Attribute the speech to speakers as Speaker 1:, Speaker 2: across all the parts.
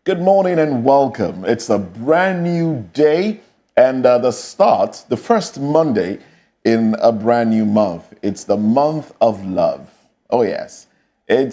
Speaker 1: Good morning and welcome. It's a brand new day and the first Monday in a brand new month. It's the month of love. Oh, yes. And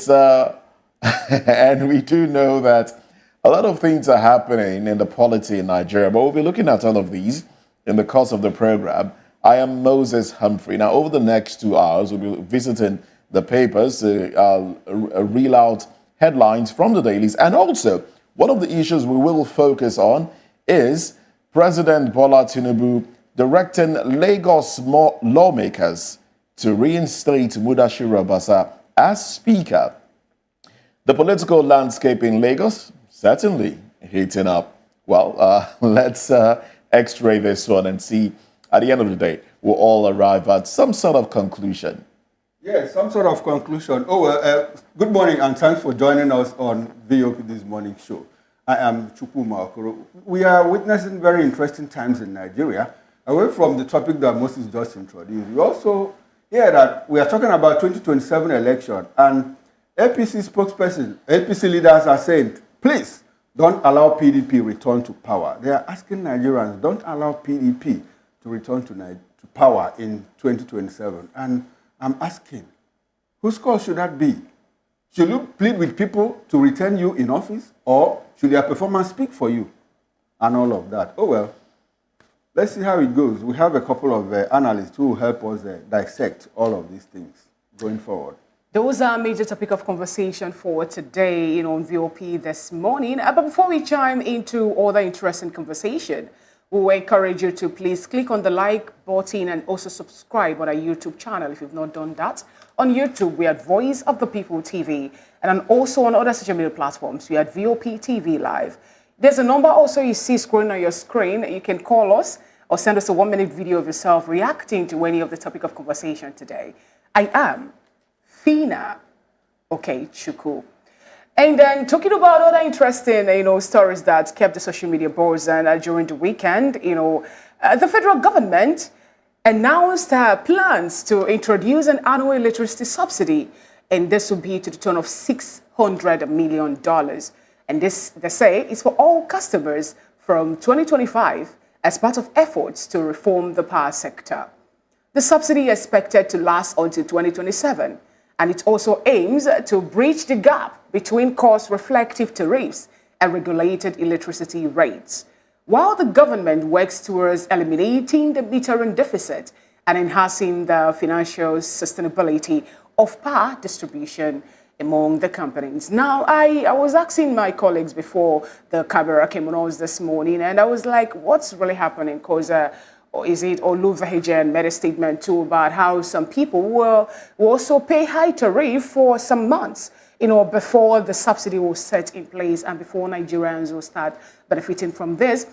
Speaker 1: we do know that a lot of things are happening in the polity in Nigeria, but we'll be looking at all of these in the course of the program. I am Moses Humphrey. Now, over the next 2 hours, we'll be visiting the papers to reel out headlines from the dailies. And also, one of the issues we will focus on is President Bola Tinubu directing Lagos lawmakers to reinstate Mudashiru Obasa as Speaker. The political landscape in Lagos certainly heating up. Well, let's x-ray this one and see at the end of the day, we'll all arrive at some sort of conclusion.
Speaker 2: Yes, some sort of conclusion. Good morning and thanks for joining us on VOP This Morning Show. I am Chupu Maokoro. We are witnessing very interesting times in Nigeria. Away from the topic that Moses just introduced, we also hear that we are talking about 2027 election, and APC spokesperson, APC leaders are saying, please don't allow PDP return to power. They are asking Nigerians, don't allow PDP to return to power in 2027. And I'm asking, whose call should that be? Should you plead with people to return you in office, or should their performance speak for you? And all of that. Oh, well, let's see how it goes. We have a couple of analysts who will help us dissect all of these things going forward.
Speaker 3: Those are major topic of conversation for today, on VOP this morning. But before we chime into other interesting conversation, we will encourage you to please click on the like button and also subscribe on our YouTube channel if you've not done that. On YouTube, we are at Voice of the People TV, and also on other social media platforms, we are at VOP TV Live. There's a number also you see scrolling on your screen. You can call us or send us a 1-minute video of yourself reacting to any of the topic of conversation today. I am Fina Chuku. And then talking about other interesting, stories that kept the social media buzzing during the weekend, the federal government announced plans to introduce an annual electricity subsidy, and this will be to the tune of $600 million. And this, they say, is for all customers from 2025 as part of efforts to reform the power sector. The subsidy is expected to last until 2027. And it also aims to bridge the gap between cost-reflective tariffs and regulated electricity rates, while the government works towards eliminating the metering deficit and enhancing the financial sustainability of power distribution among the companies. Now, I was asking my colleagues before the camera came on us this morning, and I was like, what's really happening? Because or is it Oluwaseun made a statement too about how some people will also pay high tariff for some months, before the subsidy was set in place and before Nigerians will start benefiting from this.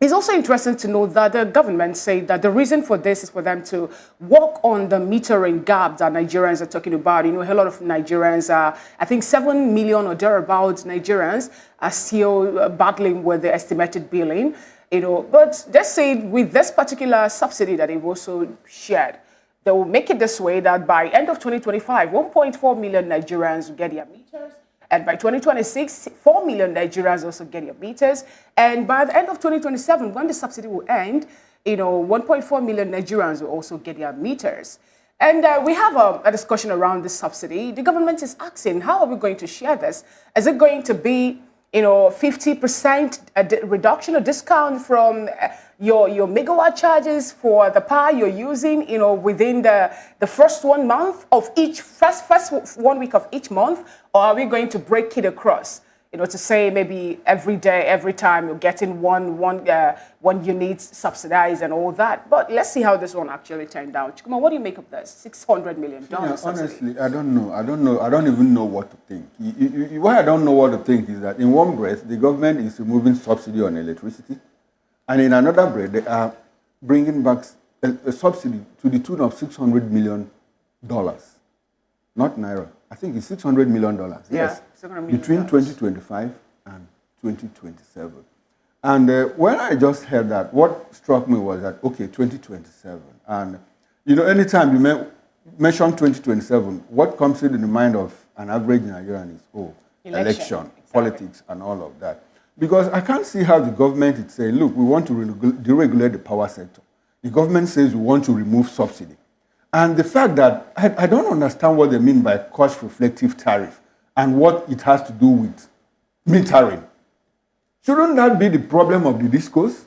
Speaker 3: It's also interesting to note that the government said that the reason for this is for them to work on the metering gap that Nigerians are talking about. A lot of Nigerians are, I think 7 million or thereabouts Nigerians are still battling with the estimated billing. But they say with this particular subsidy that they've also shared, they will make it this way that by end of 2025, 1.4 million Nigerians will get their meters. And by 2026, 4 million Nigerians also get their meters. And by the end of 2027, when the subsidy will end, 1.4 million Nigerians will also get their meters. And we have a discussion around this subsidy. The government is asking, how are we going to share this? Is it going to be 50% reduction or discount from your megawatt charges for the power you're using, within the first 1 month of first 1 week of each month? Or are we going to break it across, to say maybe every day, every time you're getting one unit subsidized and all that? But let's see how this one actually turned out. Chikuma, what do you make of this? $600 million.
Speaker 2: Yeah, honestly, I don't know. I don't even know what to think. Why I don't know what to think is that in one breath, the government is removing subsidy on electricity. And in another breath, they are bringing back a subsidy to the tune of $600 million. Not naira. I think it's $600 million. Yes. Between 2025 and 2027. And when I just heard that, what struck me was that, okay, 2027. And, anytime you mention 2027, what comes in the mind of an average Nigerian is, election. politics and all of that. Because I can't see how the government is saying, look, we want to deregulate the power sector. The government says we want to remove subsidy. And the fact that I don't understand what they mean by cost-reflective tariff and what it has to do with metering. Shouldn't that be the problem of the discourse?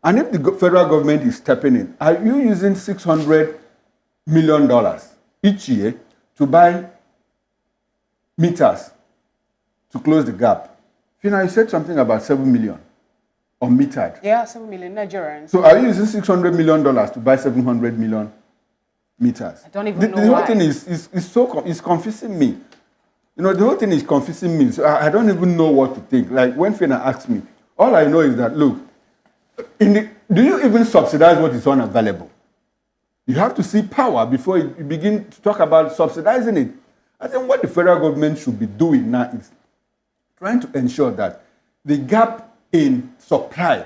Speaker 2: And if the federal government is stepping in, are you using $600 million each year to buy meters to close the gap? Fina, you said something about 7 million on metered.
Speaker 3: Yeah, 7 million Nigerians.
Speaker 2: So are you using $600 million to buy 700 million meters?
Speaker 3: I don't even know
Speaker 2: the whole
Speaker 3: why.
Speaker 2: thing is confusing me. You know, the whole thing is confusing me. So I don't even know what to think. Like when Fina asks me, all I know is that, look, do you even subsidize what is unavailable? You have to see power before you begin to talk about subsidizing it. I think what the federal government should be doing now is trying to ensure that the gap in supply,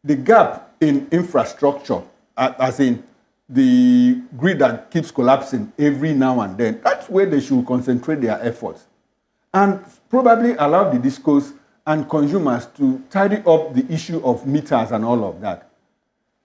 Speaker 2: the gap in infrastructure, as in the grid that keeps collapsing every now and then, that's where they should concentrate their efforts. And probably allow the discourse and consumers to tidy up the issue of meters and all of that.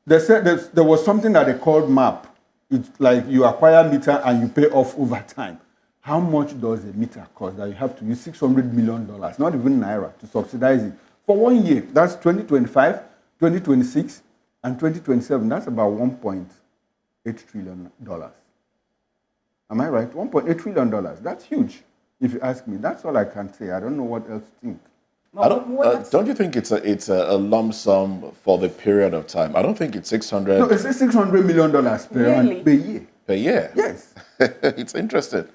Speaker 2: They said there was something that they called MAP. It's like you acquire meter and you pay off over time. How much does a meter cost that you have to use $600 million, not even Naira, to subsidize it? For 1 year, that's 2025, 2026, and 2027. That's about $1.8 trillion. Am I right? $1.8 trillion. That's huge, if you ask me. That's all I can say. I don't know what else to think.
Speaker 1: Don't you think it's a lump sum for the period of time? I don't think it's 600.
Speaker 2: No, it's $600 million per year.
Speaker 1: Per year?
Speaker 2: Yes.
Speaker 1: It's interesting.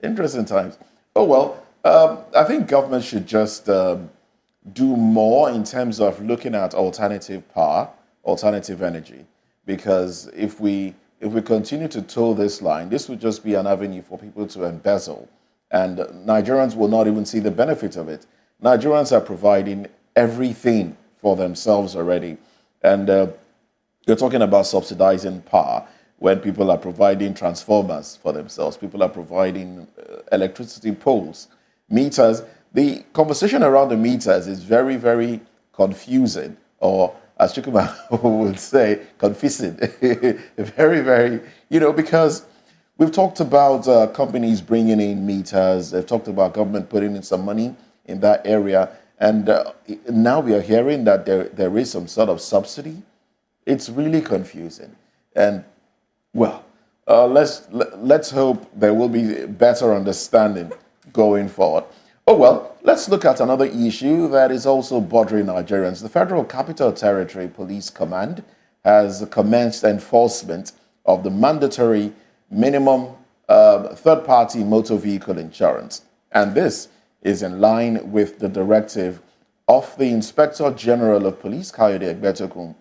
Speaker 1: Interesting times. Oh, well, I think government should just do more in terms of looking at alternative power, alternative energy. Because if we continue to toe this line, this would just be an avenue for people to embezzle. And Nigerians will not even see the benefit of it. Nigerians are providing everything for themselves already. And you're talking about subsidizing power when people are providing transformers for themselves. People are providing electricity poles, meters. The conversation around the meters is very, very confusing, or as Chukuma would say, confusing. Very, very, because we've talked about companies bringing in meters. They've talked about government putting in some money in that area. And now we are hearing that there is some sort of subsidy. It's really confusing. And, well, let's hope there will be better understanding going forward. Oh, well, let's look at another issue that is also bothering Nigerians. The Federal Capital Territory Police Command has commenced enforcement of the mandatory minimum third-party motor vehicle insurance. And this is in line with the directive of the Inspector General of Police, Kayode Egbetokun.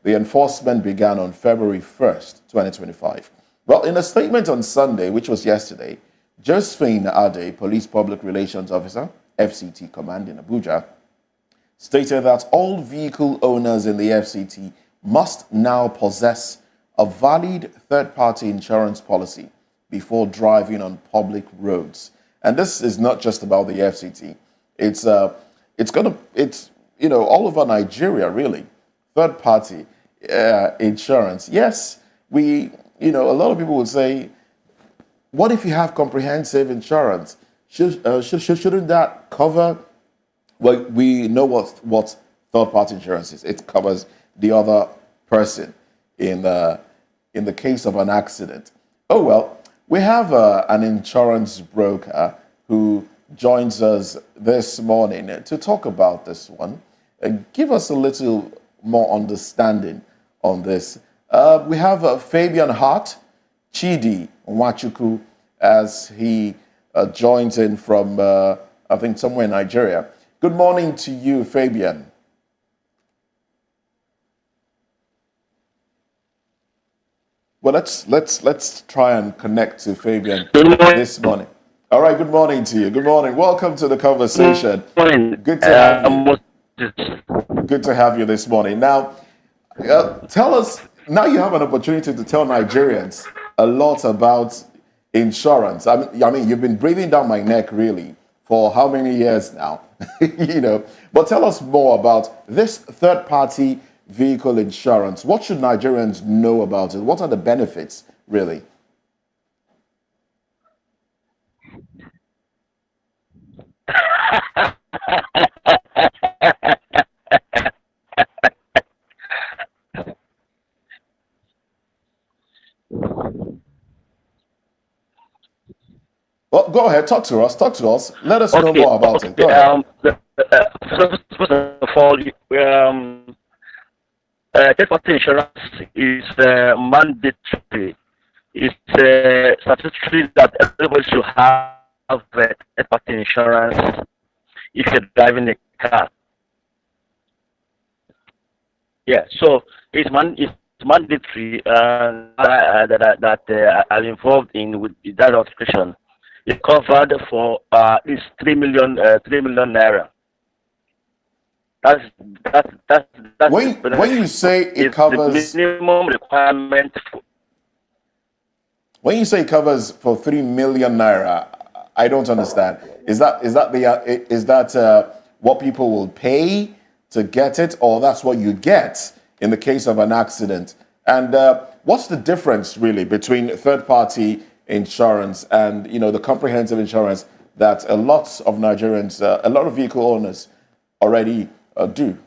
Speaker 1: The enforcement began on February 1st, 2025. Well, in a statement on Sunday, which was yesterday, Josephine Ade, Police Public Relations Officer, FCT Command in Abuja, stated that all vehicle owners in the FCT must now possess a valid third-party insurance policy before driving on public roads. And this is not just about the FCT. It's all over Nigeria, really. Third-party insurance. Yes, a lot of people would say, what if you have comprehensive insurance? Shouldn't that cover? Well, we know what third-party insurance is. It covers the other person in the case of an accident. Oh, well, we have an insurance broker who joins us this morning to talk about this one. Give us a little more understanding on this. We have Fabian Hart, Chidi Nwachukwu, as he joins in from, I think, somewhere in Nigeria. Good morning to you, Fabian. Well, let's try and connect to Fabian this morning. All right, good morning to you. Good morning. Welcome to the conversation.
Speaker 4: Good morning.
Speaker 1: Good to have you. Good to have you this morning. Now, tell us, now you have an opportunity to tell Nigerians a lot about insurance. I mean, you've been breathing down my neck, really, for how many years now? You know, but tell us more about this third-party vehicle insurance. What should Nigerians know about it? What are the benefits, really? Well, go ahead. Talk to us. Talk to us. Let us know
Speaker 4: Okay,
Speaker 1: more about it. Go
Speaker 4: okay.
Speaker 1: ahead.
Speaker 4: First of all, third-party insurance is mandatory. It's statutory that everybody should have third-party insurance if you're driving a car. Yeah, so it's mandatory that I'm involved in with that notification. It covered for is 3 million naira. That's that's that's the
Speaker 1: When you
Speaker 4: benefit.
Speaker 1: say it
Speaker 4: It's the
Speaker 1: covers,
Speaker 4: minimum requirement.
Speaker 1: when you say it covers for 3 million naira, I don't understand. Is that what people will pay to get it, or that's what you get in the case of an accident? And what's the difference really between third-party insurance and the comprehensive insurance that a lot of Nigerians, a lot of vehicle owners already do?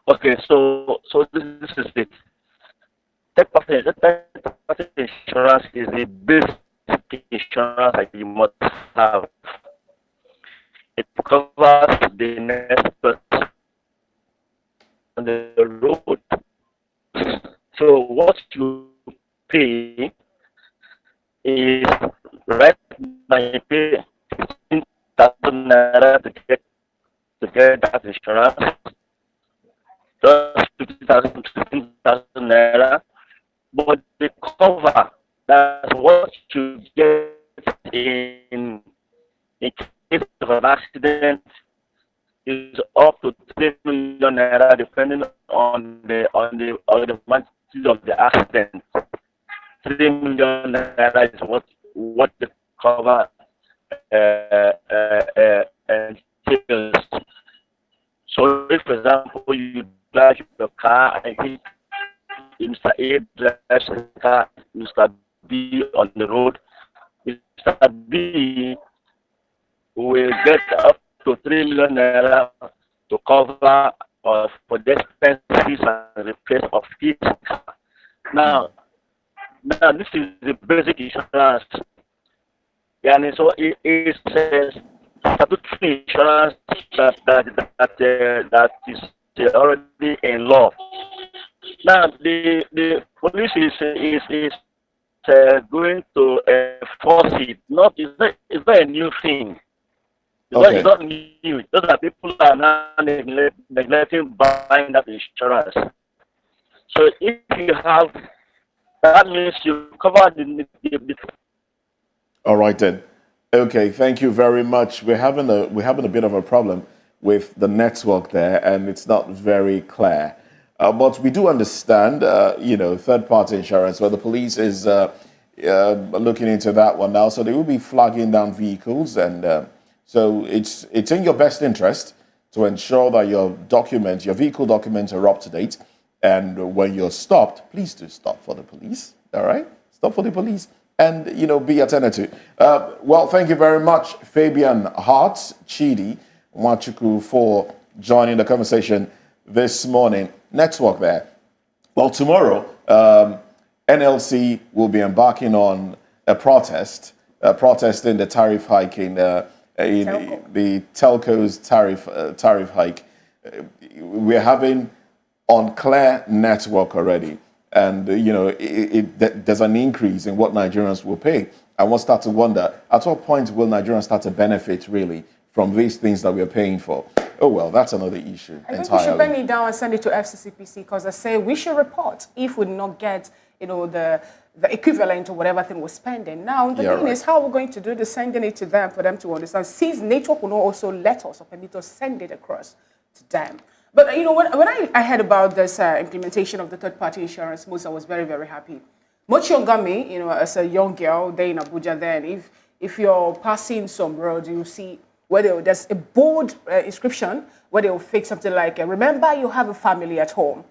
Speaker 4: Okay, so this is it. Third-party insurance is the basic insurance that you must have. It covers the next person on the road. So what you pay is right now you pay 15,000 naira to get that insurance. Just 15,000 naira. But the cover, that's what you get in case of an accident, is up to 3 million naira, depending on the magnitude of the accident. 3 million naira is what the cover entails. So, if for example you drive your car and hit Mr. A drives the car, Mr. B on the road, Mr. B will get up to 3 million naira to cover for the expenses and repair of his car. Now, this is the basic insurance. And so it says statutory insurance that is already in law. Now, the police is going to enforce it. It's not a new thing. It's
Speaker 1: Okay.
Speaker 4: not new. Those are people are now neglecting buying that insurance. So if you have, that means you cover the
Speaker 1: All right then. Okay, thank you very much. We're having a bit of a problem with the network there, and it's not very clear. But we do understand, third-party insurance, where the police is looking into that one now. So they will be flagging down vehicles, and so it's in your best interest to ensure that your vehicle documents are up to date. And when you're stopped, please do stop for the police. All right, stop for the police, and be attended to. Well, thank you very much, Fabian Hart Chidi Wachuku, for joining the conversation this morning. Network there. Well, tomorrow, NLC will be embarking on a protest, protesting the tariff hike in the telco's tariff hike. We're having unclear network already, and there's an increase in what Nigerians will pay. I will start to wonder, at what point will Nigerians start to benefit really from these things that we're paying for? Oh, well, that's another issue
Speaker 3: I think
Speaker 1: entirely.
Speaker 3: we should bend it down and send it to FCCPC, because I say we should report if we do not get, the equivalent of whatever thing we're spending. Now, the thing is, how are we going to do this? Sending it to them for them to understand. Since network will not also let us or permit us send it across to them. But But when I heard about this implementation of the third-party insurance, I was very, very happy. Much younger me, as a young girl there in Abuja, then if you're passing some road, you see where there's a bold inscription where they'll fix something like, remember you have a family at home.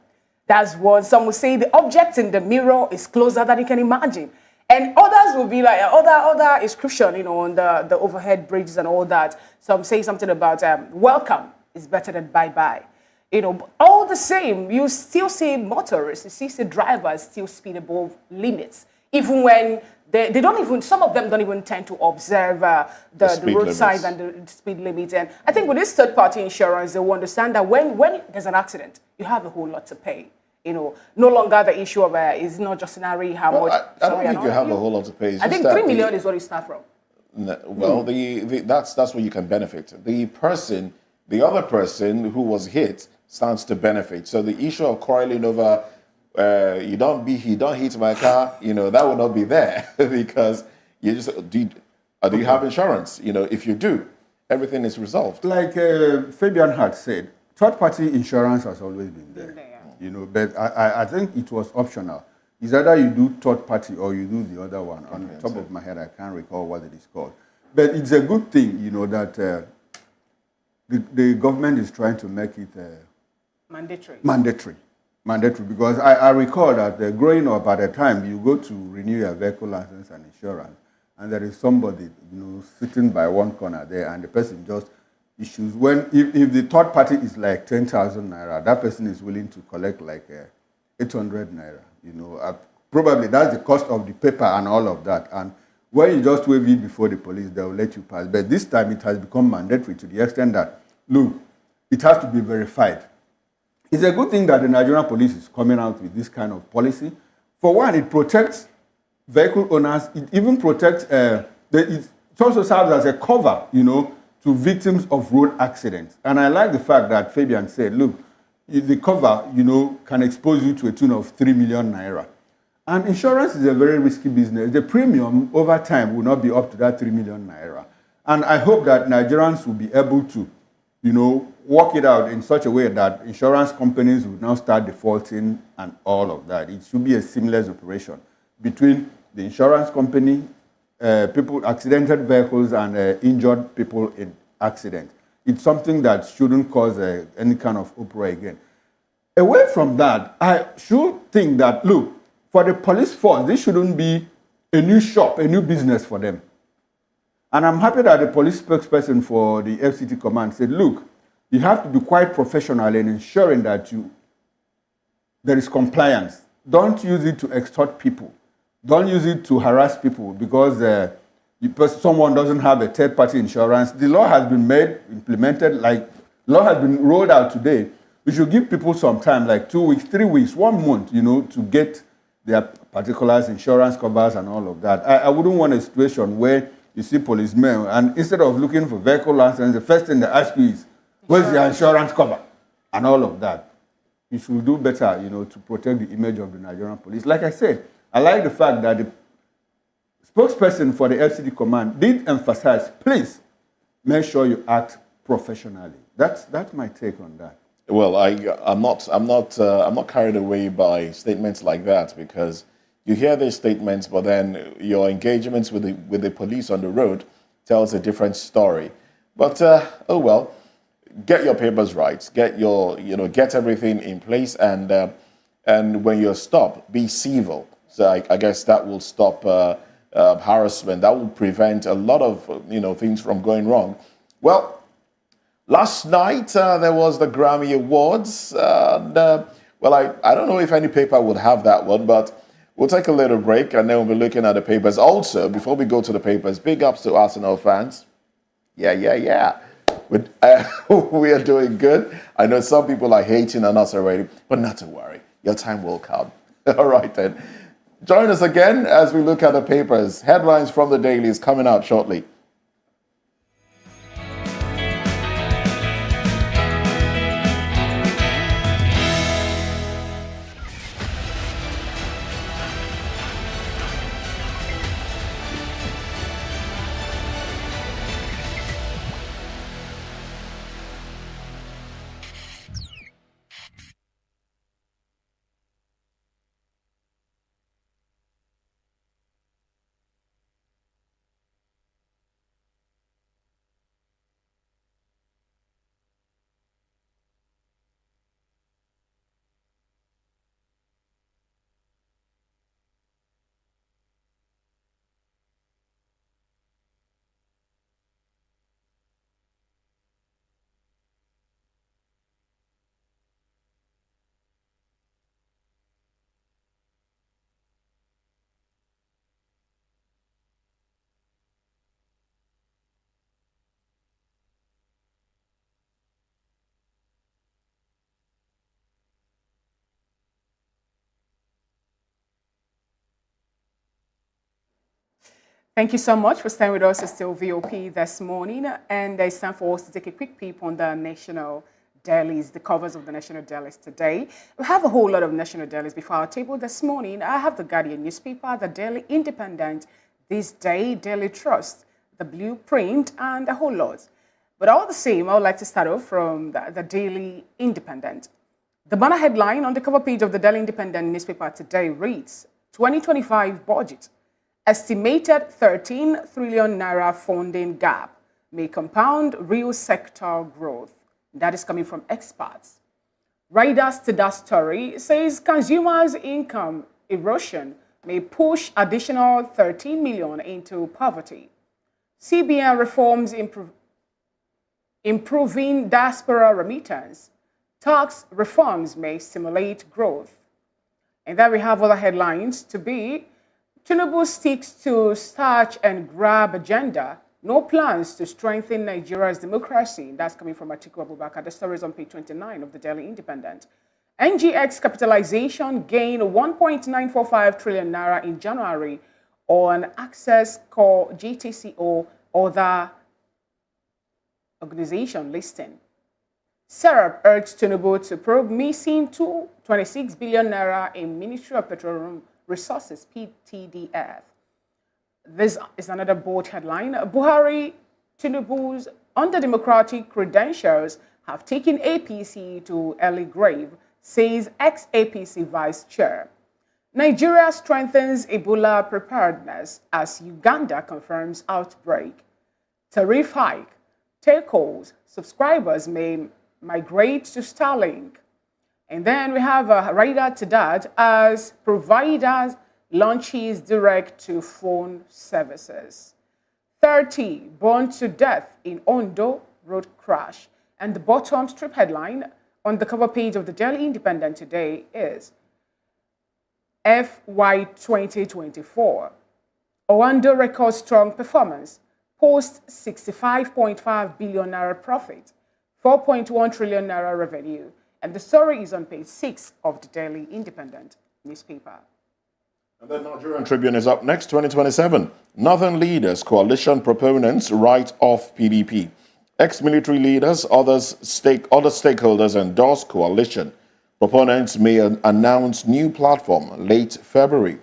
Speaker 3: That's one. Some will say the object in the mirror is closer than you can imagine. And others will be like other inscription, on the overhead bridges and all that. Some say something about welcome is better than bye-bye. But all the same, you still see motorists, you still see drivers still speed above limits, even when they don't even, some of them don't even tend to observe the road signs and the speed limit. And I think with this third-party insurance, they will understand that when there's an accident, you have a whole lot to pay. No longer the issue of is not just an how much.
Speaker 1: I don't think you have a whole lot to pay. It's
Speaker 3: I think 3 million is what you start from.
Speaker 1: No, well, that's where you can benefit. The other person who was hit stands to benefit. So the issue of quarreling over you don't hit my car, that will not be there because you just do you have insurance? If you do, everything is resolved.
Speaker 2: Like Fabian had said, third-party insurance has always been there. But I think it was optional. It's either you do third-party or you do the other one. On the top of my head, I can't recall what it is called. But it's a good thing, that the government is trying to make it mandatory, because I recall that growing up at a time, you go to renew your vehicle license and insurance, and there is somebody sitting by one corner there, and the person just issues if the third party is like 10,000 naira, that person is willing to collect like 800 naira. Probably that's the cost of the paper and all of that. And when you just wave it before the police, they will let you pass. But this time it has become mandatory to the extent that, look, it has to be verified. It's a good thing that the Nigerian police is coming out with this kind of policy. For one, it protects vehicle owners. It even protects, it also serves as a cover, to victims of road accidents. And I like the fact that Fabian said, look, the cover, can expose you to a tune of 3 million naira. And insurance is a very risky business. The premium over time will not be up to that 3 million naira. And I hope that Nigerians will be able to, work it out in such a way that insurance companies will now start defaulting and all of that. It should be a seamless operation between the insurance company, people, accidented vehicles, and injured people in accident. It's something that shouldn't cause any kind of uproar again. Away from that, I should think that, look, for the police force, this shouldn't be a new shop, a new business for them. And I'm happy that the police spokesperson for the FCT command said, look, you have to be quite professional in ensuring that there is compliance. Don't use it to extort people. Don't use it to harass people because someone doesn't have a third-party insurance. The law has been implemented, law has been rolled out today. We should give people some time, like 2 weeks, 3 weeks, 1 month, to get their particulars, insurance covers, and all of that. I wouldn't want a situation where you see policemen, and instead of looking for vehicle license, the first thing they ask you is, where's your insurance cover? And all of that. You should do better, to protect the image of the Nigerian police. Like I said, I like the fact that the spokesperson for the FCD command did emphasize, please make sure you act professionally. That's my take on that.
Speaker 1: Well, I'm not carried away by statements like that because you hear these statements, but then your engagements with the police on the road tells a different story. But oh well, get your papers right, get everything in place, and when you're stopped, be civil. So I guess that will stop harassment. That will prevent a lot of things from going wrong. Well, last night there was the Grammy Awards. Well, I don't know if any paper would have that one, but we'll take a little break and then we'll be looking at the papers. Also, before we go to the papers, big ups to Arsenal fans. Yeah. We are doing good. I know some people are hating on us already, but not to worry. Your time will come. All right then. Join us again as we look at the papers. Headlines from the dailies coming out shortly.
Speaker 3: Thank you so much for staying with us. It's still VOP this morning, and it's time for us to take a quick peep on the national dailies, the covers of the national dailies today. We have a whole lot of national dailies before our table this morning. I have the Guardian newspaper, the Daily Independent, This Day, Daily Trust, the Blueprint, and a whole lot. But all the same, I would like to start off from the Daily Independent. The banner headline on the cover page of the Daily Independent newspaper today reads, 2025 budget. Estimated 13 trillion naira funding gap may compound real sector growth. That is coming from experts. Riders to that story says consumers' income erosion may push additional 13 million into poverty. CBN reforms improving diaspora remittance. Tax reforms may stimulate growth. And then we have other headlines to be Tinubu sticks to starch and grab agenda. No plans to strengthen Nigeria's democracy. That's coming from Atiku Abubakar. The story is on page 29 of the Daily Independent. NGX capitalization gained 1.945 trillion naira in January on Access Core GTCO other organization listing. Serap urged Tinubu to probe missing 26 billion naira in Ministry of Petroleum Resources, PTDF. This is another bold headline. Buhari, Tinubu's under-democratic credentials have taken APC to early grave, says ex-APC vice chair. Nigeria strengthens Ebola preparedness as Uganda confirms outbreak. Tariff hike. Telcos, subscribers may migrate to Starlink. And then we have a rider to that as providers launches direct-to-phone services. 30 burned to death in Ondo road crash. And the bottom strip headline on the cover page of the Daily Independent today is FY 2024. Owando records strong performance, posts 65.5 billion naira profit, 4.1 trillion naira revenue. And the story is on page 6 of the Daily Independent newspaper.
Speaker 1: And the Nigerian Tribune is up next, 2027. Northern leaders, coalition proponents write off PDP. Ex-military leaders, other stakeholders endorse coalition. Proponents may announce new platform late February.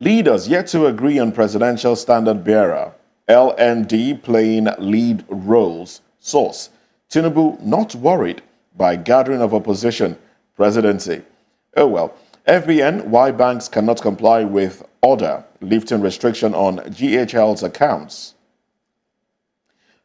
Speaker 1: Leaders yet to agree on presidential standard bearer. LND playing lead roles. Source: Tinubu not worried by gathering of opposition presidency. Oh well. FBN, why banks cannot comply with order lifting restriction on GHL's accounts.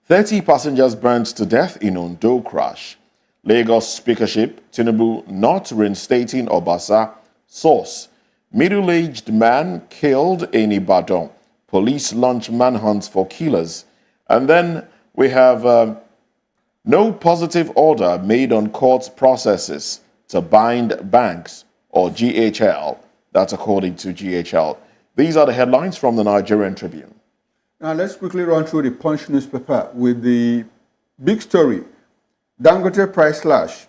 Speaker 1: 30 passengers burned to death in Ondo crash. Lagos speakership, Tinubu not reinstating Obasa. Source: middle-aged man killed in Ibadan. Police launch manhunts for killers. And then we have no positive order made on court processes to bind banks or GHL. That's according to GHL. These are the headlines from the Nigerian Tribune.
Speaker 2: Now let's quickly run through the Punch newspaper with the big story. Dangote price slash.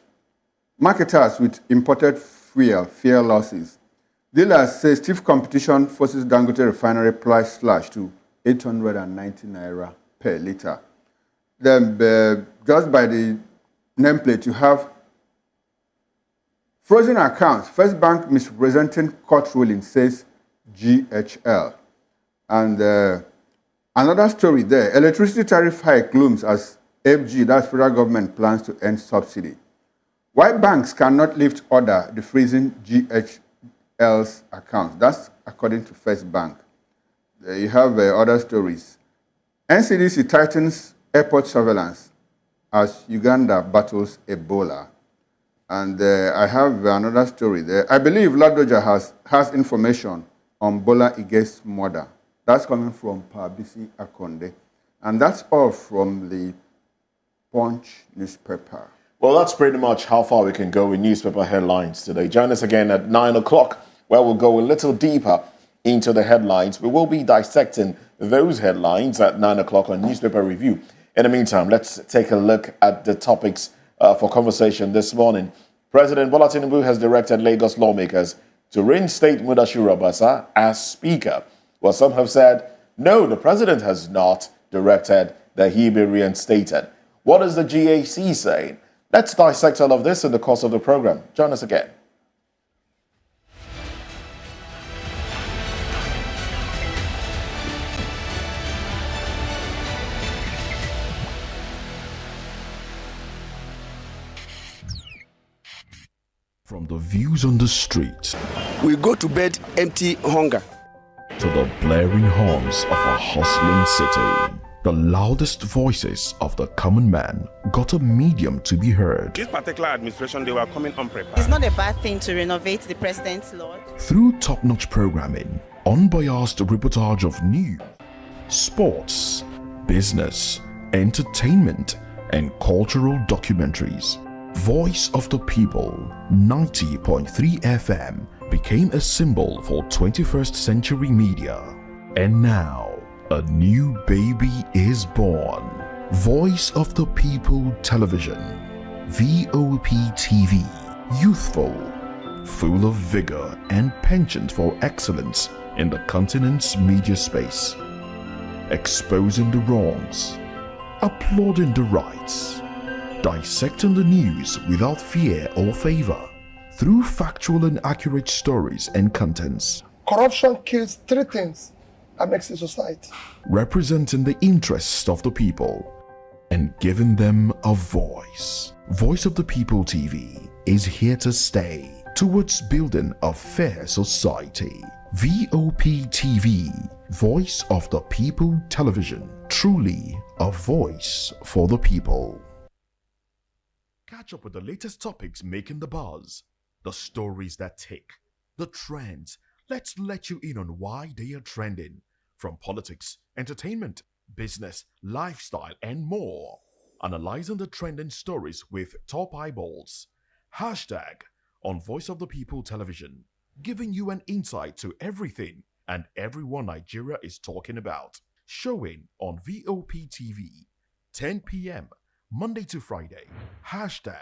Speaker 2: Marketers with imported fuel fear losses. Dealers say stiff competition forces Dangote refinery price slash to 890 naira per litre. Then just by the nameplate you have frozen accounts. First Bank misrepresenting court ruling, says GHL. And another story there. Electricity tariff hike looms as FG, that's federal government, plans to end subsidy. Why banks cannot lift order the freezing GHL's accounts? That's according to First Bank. You have other stories. NCDC tightens airport surveillance as Uganda battles Ebola. And I have another story there. I believe Ladoja has information on Bola Ige's murder. That's coming from Pabisi Akonde. And that's all from the Punch newspaper.
Speaker 1: Well, that's pretty much how far we can go in newspaper headlines today. Join us again at 9 o'clock, where we'll go a little deeper into the headlines. We will be dissecting those headlines at 9 o'clock on Newspaper Review. In the meantime, let's take a look at the topics for conversation this morning. President Bola Tinubu has directed Lagos lawmakers to reinstate Mudashiru Obasa as Speaker. Well, some have said no, the president has not directed that he be reinstated. What is the GAC saying? Let's dissect all of this in the course of the program. Join us again.
Speaker 5: From the views on the street
Speaker 6: we go to bed empty hunger
Speaker 5: to the blaring horns of a hustling city, the loudest voices of the common man got a medium to be heard.
Speaker 7: This particular administration, they were coming unprepared.
Speaker 8: It's not a bad thing to renovate the president's lawn.
Speaker 5: Through top-notch programming, unbiased reportage of news, sports, business, entertainment, and cultural documentaries, Voice of the People 90.3 FM became a symbol for 21st century media. And now, a new baby is born. Voice of the People Television, VOP TV, youthful, full of vigor and penchant for excellence in the continent's media space, exposing the wrongs, applauding the rights, dissecting the news without fear or favor, through factual and accurate stories and contents.
Speaker 9: Corruption kills three things that makes a society.
Speaker 5: Representing the interests of the people and giving them a voice. Voice of the People TV is here to stay towards building a fair society. VOP TV, Voice of the People Television, truly a voice for the people. Catch up with the latest topics making the buzz, the stories that tick, the trends. Let's let you in on why they are trending, from politics, entertainment, business, lifestyle, and more. Analyzing the trending stories with top eyeballs. Hashtag on Voice of the People Television, giving you an insight to everything and everyone Nigeria is talking about. Showing on VOP TV, 10 p.m. Monday to Friday. Hashtag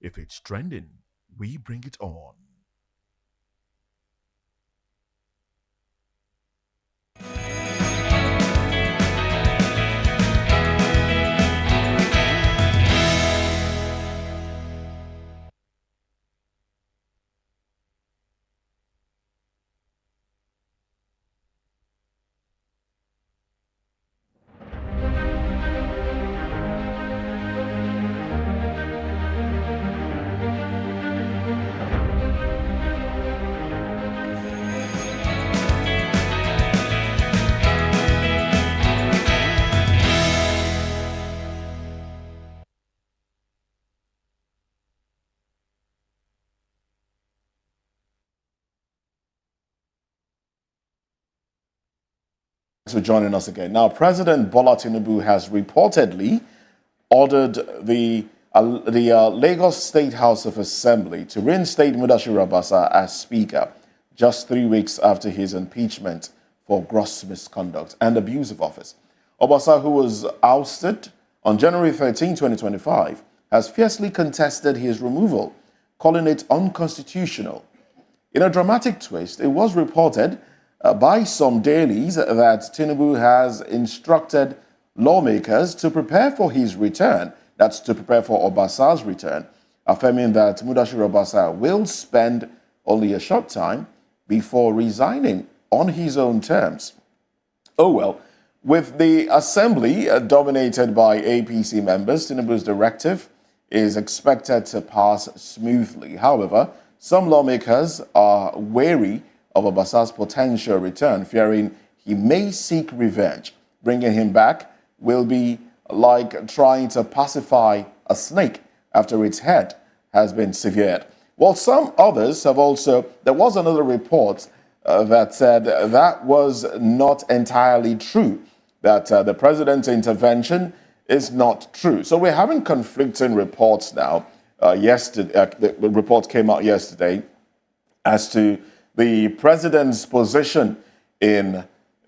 Speaker 5: if it's trending, we bring it on.
Speaker 1: Thanks for joining us again. Now, President Bola Tinubu has reportedly ordered the Lagos State House of Assembly to reinstate Mudashiru Obasa as Speaker just 3 weeks after his impeachment for gross misconduct and abuse of office. Obasa, who was ousted on January 13, 2025, has fiercely contested his removal, calling it unconstitutional. In a dramatic twist, it was reported by some dailies that Tinubu has instructed lawmakers to prepare for his return, that's to prepare for Obasa's return, affirming that Mudashiru Obasa will spend only a short time before resigning on his own terms. Oh well, with the assembly dominated by APC members, Tinubu's directive is expected to pass smoothly. However, some lawmakers are wary of Obasa's potential return, fearing he may seek revenge. Bringing him back will be like trying to pacify a snake after its head has been severed. While some others have also, there was another report that said that was not entirely true, that the president's intervention is not true. So we're having conflicting reports now. The report came out yesterday as to the president's position in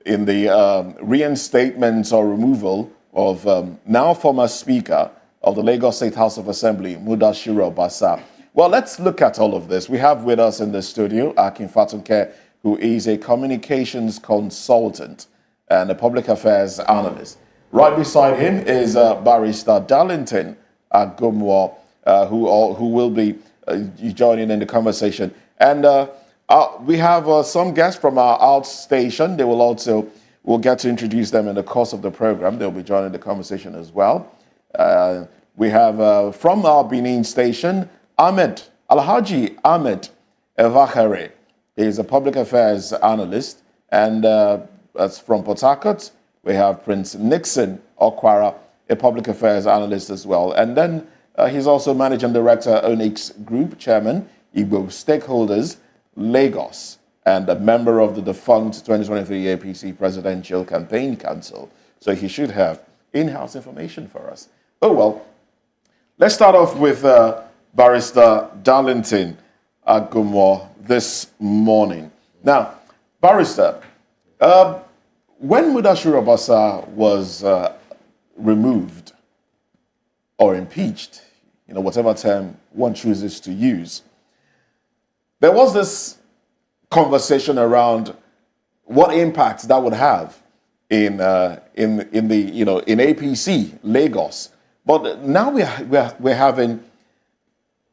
Speaker 1: the reinstatement or removal of now former Speaker of the Lagos State House of Assembly, Mudashiru Obasa. Well, let's look at all of this. We have with us in the studio Akin Fatunke, who is a communications consultant and a public affairs analyst. Right beside him is Barrister Darlington Agumwa, who will be joining in the conversation. And we have some guests from our outstation. They will also, we'll get to introduce them in the course of the program. They'll be joining the conversation as well. We have from our Benin station, Alhaji Ahmed Evakare. He is a public affairs analyst, and that's from Port Harcourt. We have Prince Nixon Okwara, a public affairs analyst as well. And then he's also managing director, Onyx Group, chairman, Igbo Stakeholders, Lagos, and a member of the defunct 2023 APC Presidential Campaign Council. So he should have in-house information for us. Oh, well, let's start off with Barrister Darlington Agumwa this morning. Now, Barrister, when Mudashiru Obasa was removed or impeached, whatever term one chooses to use, there was this conversation around what impact that would have in APC Lagos. But now we're having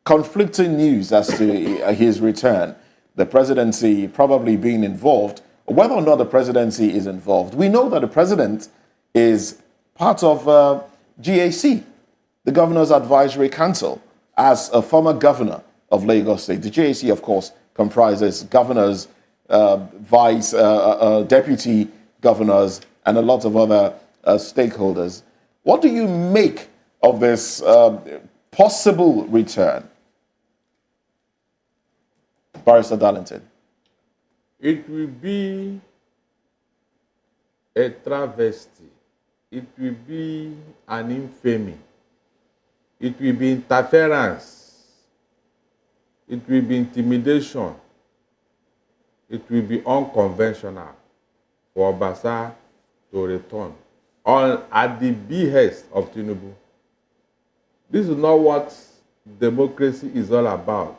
Speaker 1: conflicting news as to his return. The presidency probably being involved. Whether or not the presidency is involved, we know that the president is part of GAC, the Governor's Advisory Council, as a former governor of Lagos State. The GAC, of course, comprises governors, vice, deputy governors, and a lot of other stakeholders. What do you make of this possible return? Barrister Darlington.
Speaker 10: It will be a travesty. It will be an infamy. It will be interference. It will be intimidation. It will be unconventional for Obasa to return at the behest of Tinubu. This is not what democracy is all about.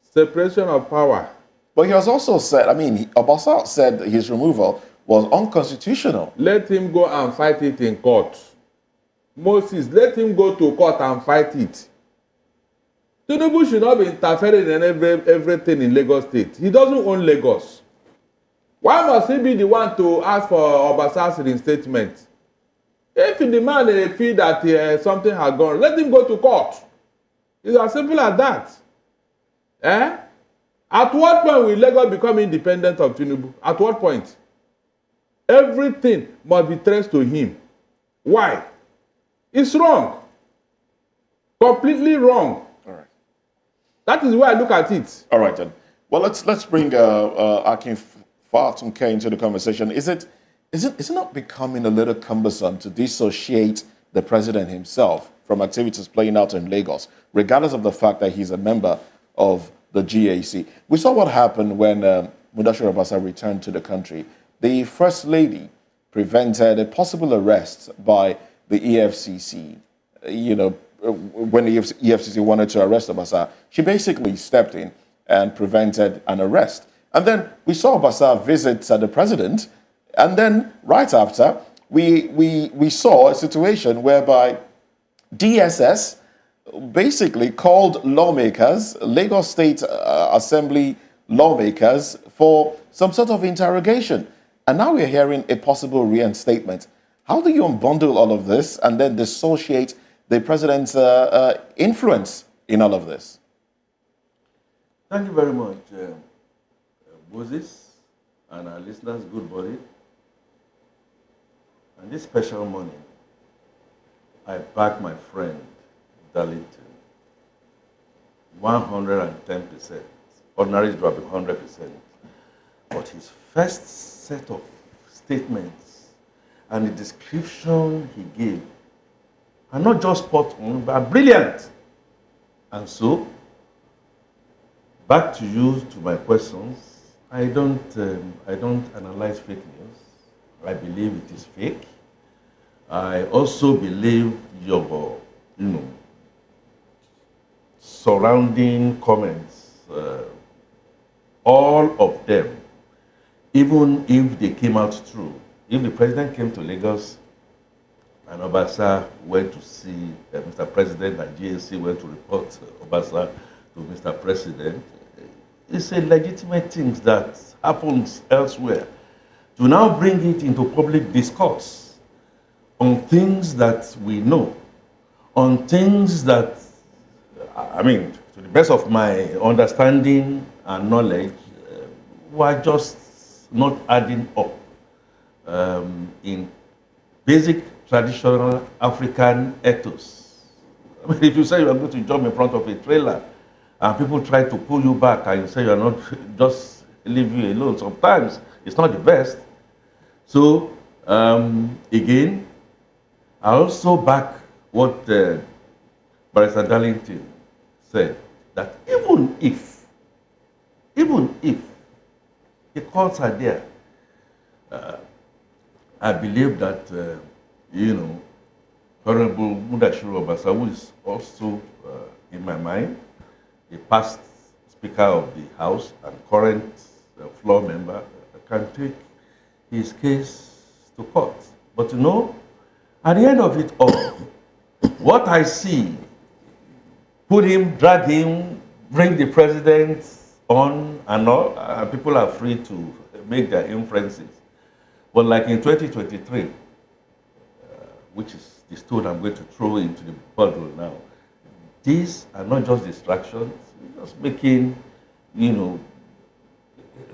Speaker 10: Separation of power.
Speaker 1: But he has also said, Obasa said his removal was unconstitutional.
Speaker 10: Let him go and fight it in court. Moses, let him go to court and fight it. Tinubu should not be interfering in everything in Lagos State. He doesn't own Lagos. Why must he be the one to ask for Obasa's reinstatement? If the man feel that something has gone, let him go to court. It's as simple as that. At what point will Lagos become independent of Tinubu? At what point? Everything must be traced to him. Why? It's wrong. Completely wrong.
Speaker 1: All right.
Speaker 10: That is why I look at it.
Speaker 1: All right, then. Well, let's bring Akin Fatunke into the conversation. Is it not becoming a little cumbersome to dissociate the president himself from activities playing out in Lagos, regardless of the fact that he's a member of the GAC? We saw what happened when Mudashiru Obasa returned to the country. The First Lady prevented a possible arrest by the EFCC. When the EFCC wanted to arrest Obasa, she basically stepped in and prevented an arrest. And then we saw Obasa visit the president, and then right after, we saw a situation whereby DSS basically called lawmakers, Lagos State Assembly lawmakers, for some sort of interrogation. And now we're hearing a possible reinstatement. How do you unbundle all of this and then dissociate the president's influence in all of this?
Speaker 11: Thank you very much, Moses, and our listeners. Good morning. And this special morning, I back my friend Darlington 110%. Ordinary drop 100%. But his first set of statements and the description he gave are not just spot on, but brilliant. And so, back to you, to my questions. I don't analyze fake news. I believe it is fake. I also believe your, surrounding comments, all of them even if they came out true, if the president came to Lagos and Obasa went to see Mr. President and GAC went to report Obasa to Mr. President, it's a legitimate thing that happens elsewhere. To now bring it into public discourse on things that we know, on things that, I mean, to the best of my understanding and knowledge, were just not adding up in basic traditional African ethos. I mean, if you say you are going to jump in front of a trailer and people try to pull you back and you say you are not, just leave you alone, sometimes it's not the best. So, again, I also back what Barrister Darlington said, that even if the courts are there, I believe that, Honorable Mudashiru Obasa, who is also, in my mind, a past Speaker of the House and current floor member, can take his case to court. But at the end of it all, what I see, put him, drag him, bring the president on and all, people are free to make their inferences. But like in 2023, which is the stone I'm going to throw into the puddle now, these are not just distractions, just making,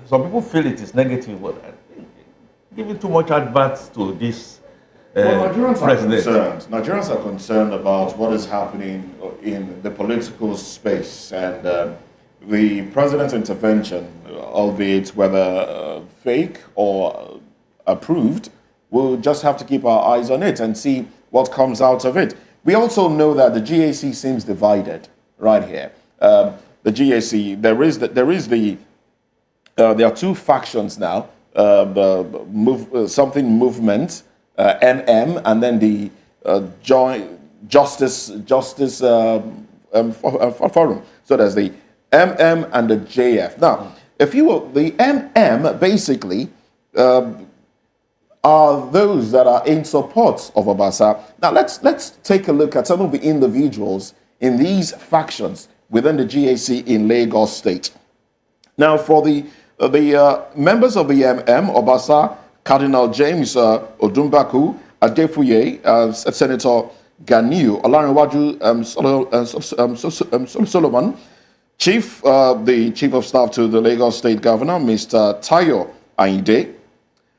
Speaker 11: some people feel it is negative, but I think giving too much advance to this
Speaker 1: Nigerians
Speaker 11: president.
Speaker 1: Nigerians are concerned about what is happening in the political space, and the president's intervention, albeit whether fake or approved, we'll just have to keep our eyes on it and see what comes out of it. We also know that the GAC seems divided right here. The GAC, there are two factions now. Something movement, MM, and then the joint justice forum. So there's the MM and the JF. Now, if you will, the MM basically are those that are in support of Obasa. Now let's take a look at some of the individuals in these factions within the GAC in Lagos State. Now, for the members of the MM, Obasa, Cardinal James Odumbaku, Adefuye, Senator Ganiu, Olarinwaju Solomon, the Chief of Staff to the Lagos State Governor, Mr. Tayo Ainde,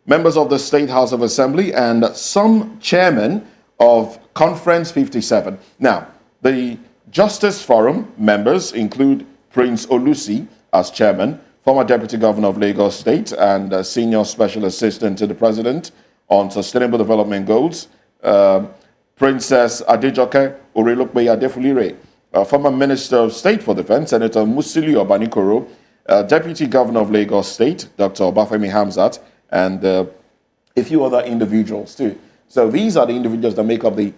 Speaker 1: members of the State House of Assembly, and some chairmen of Conference 57. Now, the Justice Forum members include Prince Olusi as chairman, former Deputy Governor of Lagos State and Senior Special Assistant to the President on Sustainable Development Goals, Princess Adejoke Orelokpe Adefulire, former Minister of State for Defense, Senator Musiliu Obanikoro, Deputy Governor of Lagos State, Dr. Obafemi Hamzat, and a few other individuals too. So these are the individuals that make up the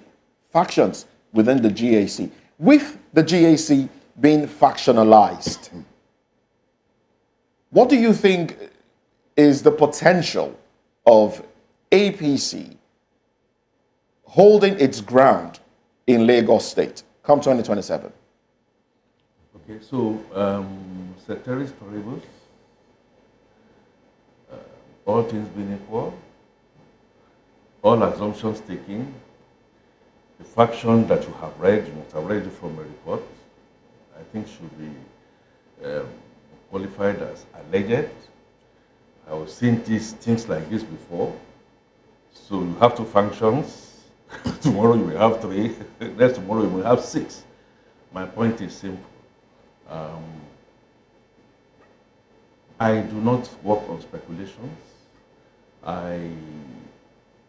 Speaker 1: factions within the GAC. With the GAC being factionalized, what do you think is the potential of APC holding its ground in Lagos State come 2027?
Speaker 11: Okay, so ceteris paribus, all things being equal, all assumptions taken, the faction that you have read, you must have read it from a report, I think should be qualified as alleged. I have seen things like this before. So you have two functions. Tomorrow you will have three. Next tomorrow you will have six. My point is simple. I do not work on speculations. I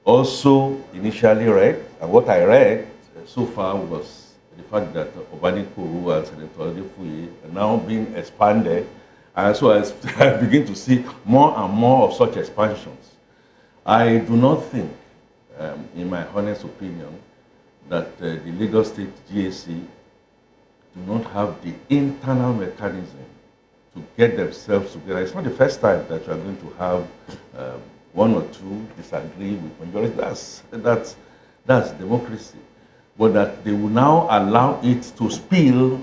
Speaker 11: also initially read, and what I read so far was the fact that Obanikoro and Senator Adefuye are now being expanded. And so I begin to see more and more of such expansions. I do not think, in my honest opinion, that the Lagos State GAC do not have the internal mechanism to get themselves together. It's not the first time that you are going to have one or two disagree with majority. That's democracy. But that they will now allow it to spill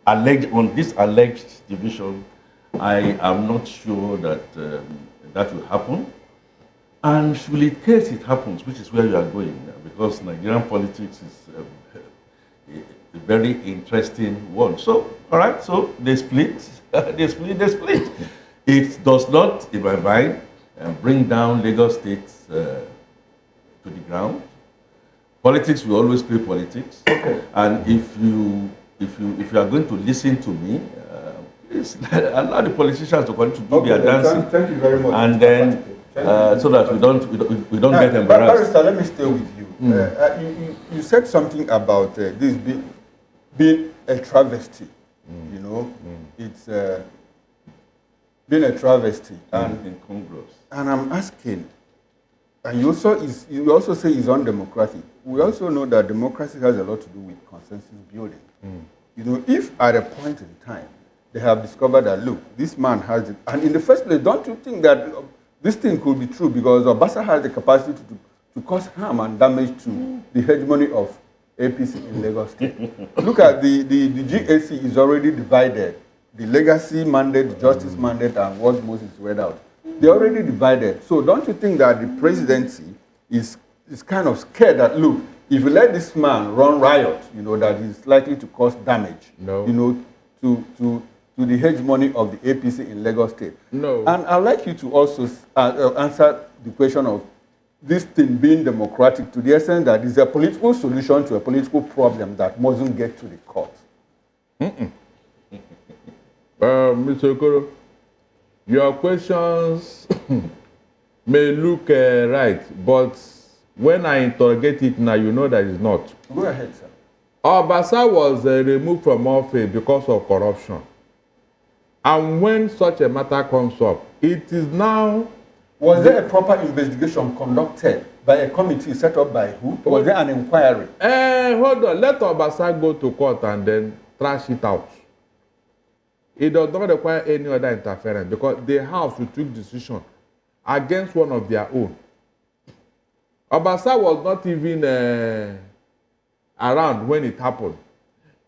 Speaker 11: on this alleged division, I am not sure that that will happen. And in case it happens, which is where you are going, because Nigerian politics is a very interesting one. So, all right, so they split, they split. It does not, in my mind, bring down Lagos State to the ground. Politics will always play politics. Okay. And if you are going to listen to me, allow the politicians to continue to do their dancing.
Speaker 2: Thank you very much.
Speaker 11: And then so that we don't get embarrassed.
Speaker 2: Barrister, let me stay with you. You said something about this being a travesty. You know, it's being a travesty and incongruous. And I'm asking, and you also say it's undemocratic. We also know that democracy has a lot to do with consensus building. You know, if at a point in time they have discovered that, look, this man has it, and in the first place, don't you think that this thing could be true, because Obasa has the capacity to cause harm and damage to the hegemony of APC in Lagos State? Look at the GAC is already divided. The legacy mandate, the justice mandate, and what Moses read out. They're already divided. So don't you think that the presidency is kind of scared that, look, if you let this man run riot, you know, that he's likely to cause damage, you know, to the hegemony of the APC in Lagos State? No. And I'd like you to also answer the question of this thing being democratic to the extent that it's a political solution to a political problem that mustn't get to the court.
Speaker 10: Mr. Okoro, your questions may look right, but when I interrogate it now, you know that it's not.
Speaker 2: Go ahead, sir.
Speaker 10: Obasa was removed from office because of corruption. And when such a matter comes up, it is now...
Speaker 2: Was there a proper investigation conducted by a committee set up by who? Was there an inquiry?
Speaker 10: Hold on. Let Obasa go to court and then trash it out. It does not require any other interference because the House will take decision against one of their own. Obasa was not even around when it happened.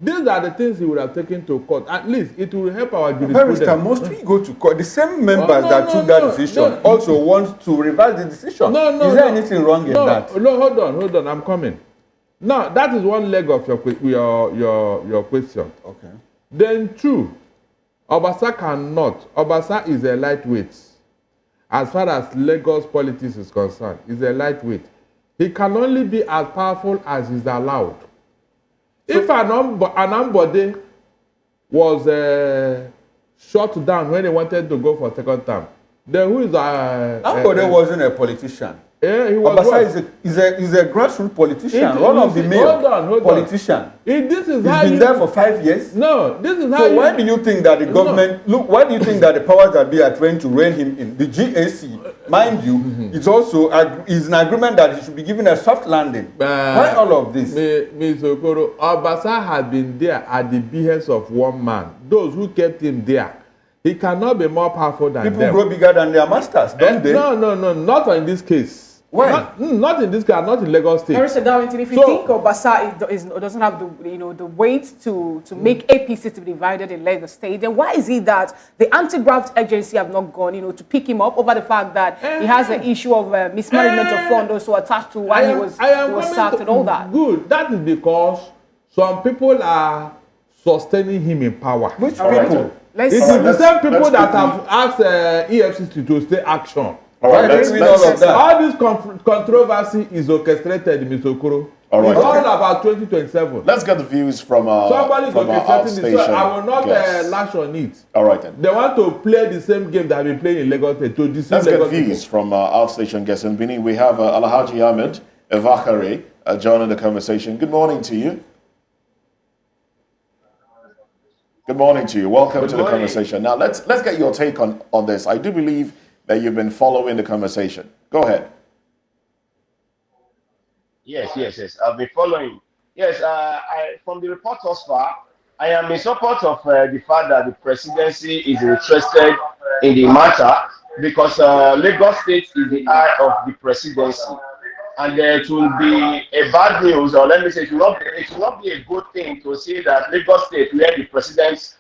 Speaker 10: These are the things he would have taken to court. At least it will help our jurisprudence.
Speaker 2: Barrister, must we go to court? The same members that took that decision also want to revise the decision. Is there anything wrong in that?
Speaker 10: No, hold on. I'm coming. Now, that is one leg of your question. Okay. Then two, Obasa cannot. Obasa is a lightweight. As far as Lagos politics is concerned, he's a lightweight. He can only be as powerful as is allowed. If an Ambode was shut down when he wanted to go for second term, then who is
Speaker 2: Ambode wasn't a politician.
Speaker 10: Yeah, he was.
Speaker 2: Obasa is a grassroots politician, one of the main politicians. He's been there for 5 years.
Speaker 10: No, this is how.
Speaker 2: So why do you think that the government why do you think that the powers that be are trying to rein him in? The GAC, mind you, it's also is an agreement that he should be given a soft landing. Why all of this?
Speaker 10: Mr. Okoro, Obasa had been there at the behest of one man. Those who kept him there. He cannot be more powerful than them.
Speaker 2: People grow bigger than their masters, don't they?
Speaker 10: No, not in this case.
Speaker 2: Why?
Speaker 10: Not in this case, not in Lagos State.
Speaker 3: Mr. Darlington, if you think Obasa doesn't have the weight to make APC to be divided in Lagos State, then why is it that the anti-graft agency have not gone, to pick him up over the fact that he has an issue of mismanagement of funds also attached to why he was sacked and all that?
Speaker 10: Good. That is because some people are sustaining him in power.
Speaker 2: Which people?
Speaker 10: It is the same people that have asked EFCC to stay action.
Speaker 2: All
Speaker 10: this controversy is orchestrated, Mr. Okoro.
Speaker 1: All right.
Speaker 10: It's all about 2027.
Speaker 1: Let's get the views from
Speaker 10: somebody's orchestrating this. So I will not
Speaker 1: yes.
Speaker 10: lash on it.
Speaker 1: All right then.
Speaker 10: They want to play the same game that have been playing in Lagos State to deceive
Speaker 1: Let's
Speaker 10: Lagos
Speaker 1: get views from our station guests in Benin. We have Alhaji Ahmed Evakare joining the conversation. Good morning to you. Good morning to you. Welcome to the conversation. Now, let's get your take on this. I do believe that you've been following the conversation. Go ahead.
Speaker 4: Yes. I've been following. Yes, from the report thus far, I am in support of the fact that the presidency is interested in the matter because Lagos State is the eye of the presidency. And it will be a bad news, or let me say, it will not be a good thing to say that Lagos State, where the president,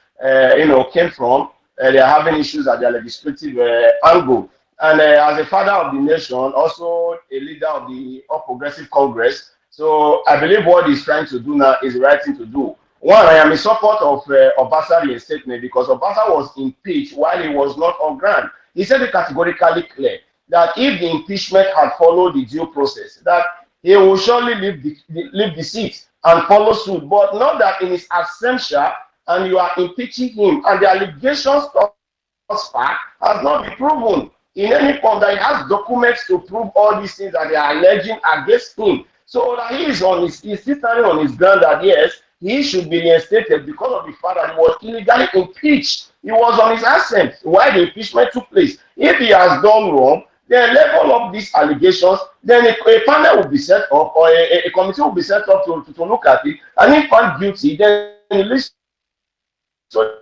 Speaker 4: came from, they are having issues at their legislative angle. And as a father of the nation, also a leader of the All Progressive Congress, so I believe what he's trying to do now is the right thing to do. One, I am in support of Obasa reinstatement because Obasa was impeached while he was not on ground. He said it categorically clear that if the impeachment had followed the due process, that he will surely leave the seat and follow suit, but not that in his absentia and you are impeaching him and the allegations thus far has not been proven in any form, that he has documents to prove all these things that they are alleging against him. So that he's still standing on his ground that yes, he should be reinstated because of the fact that he was illegally impeached. He was on his absence while the impeachment took place. If he has done wrong, then level up these allegations, then a panel will be set up, or a committee will be set up to look at it, and if found guilty, then he leads to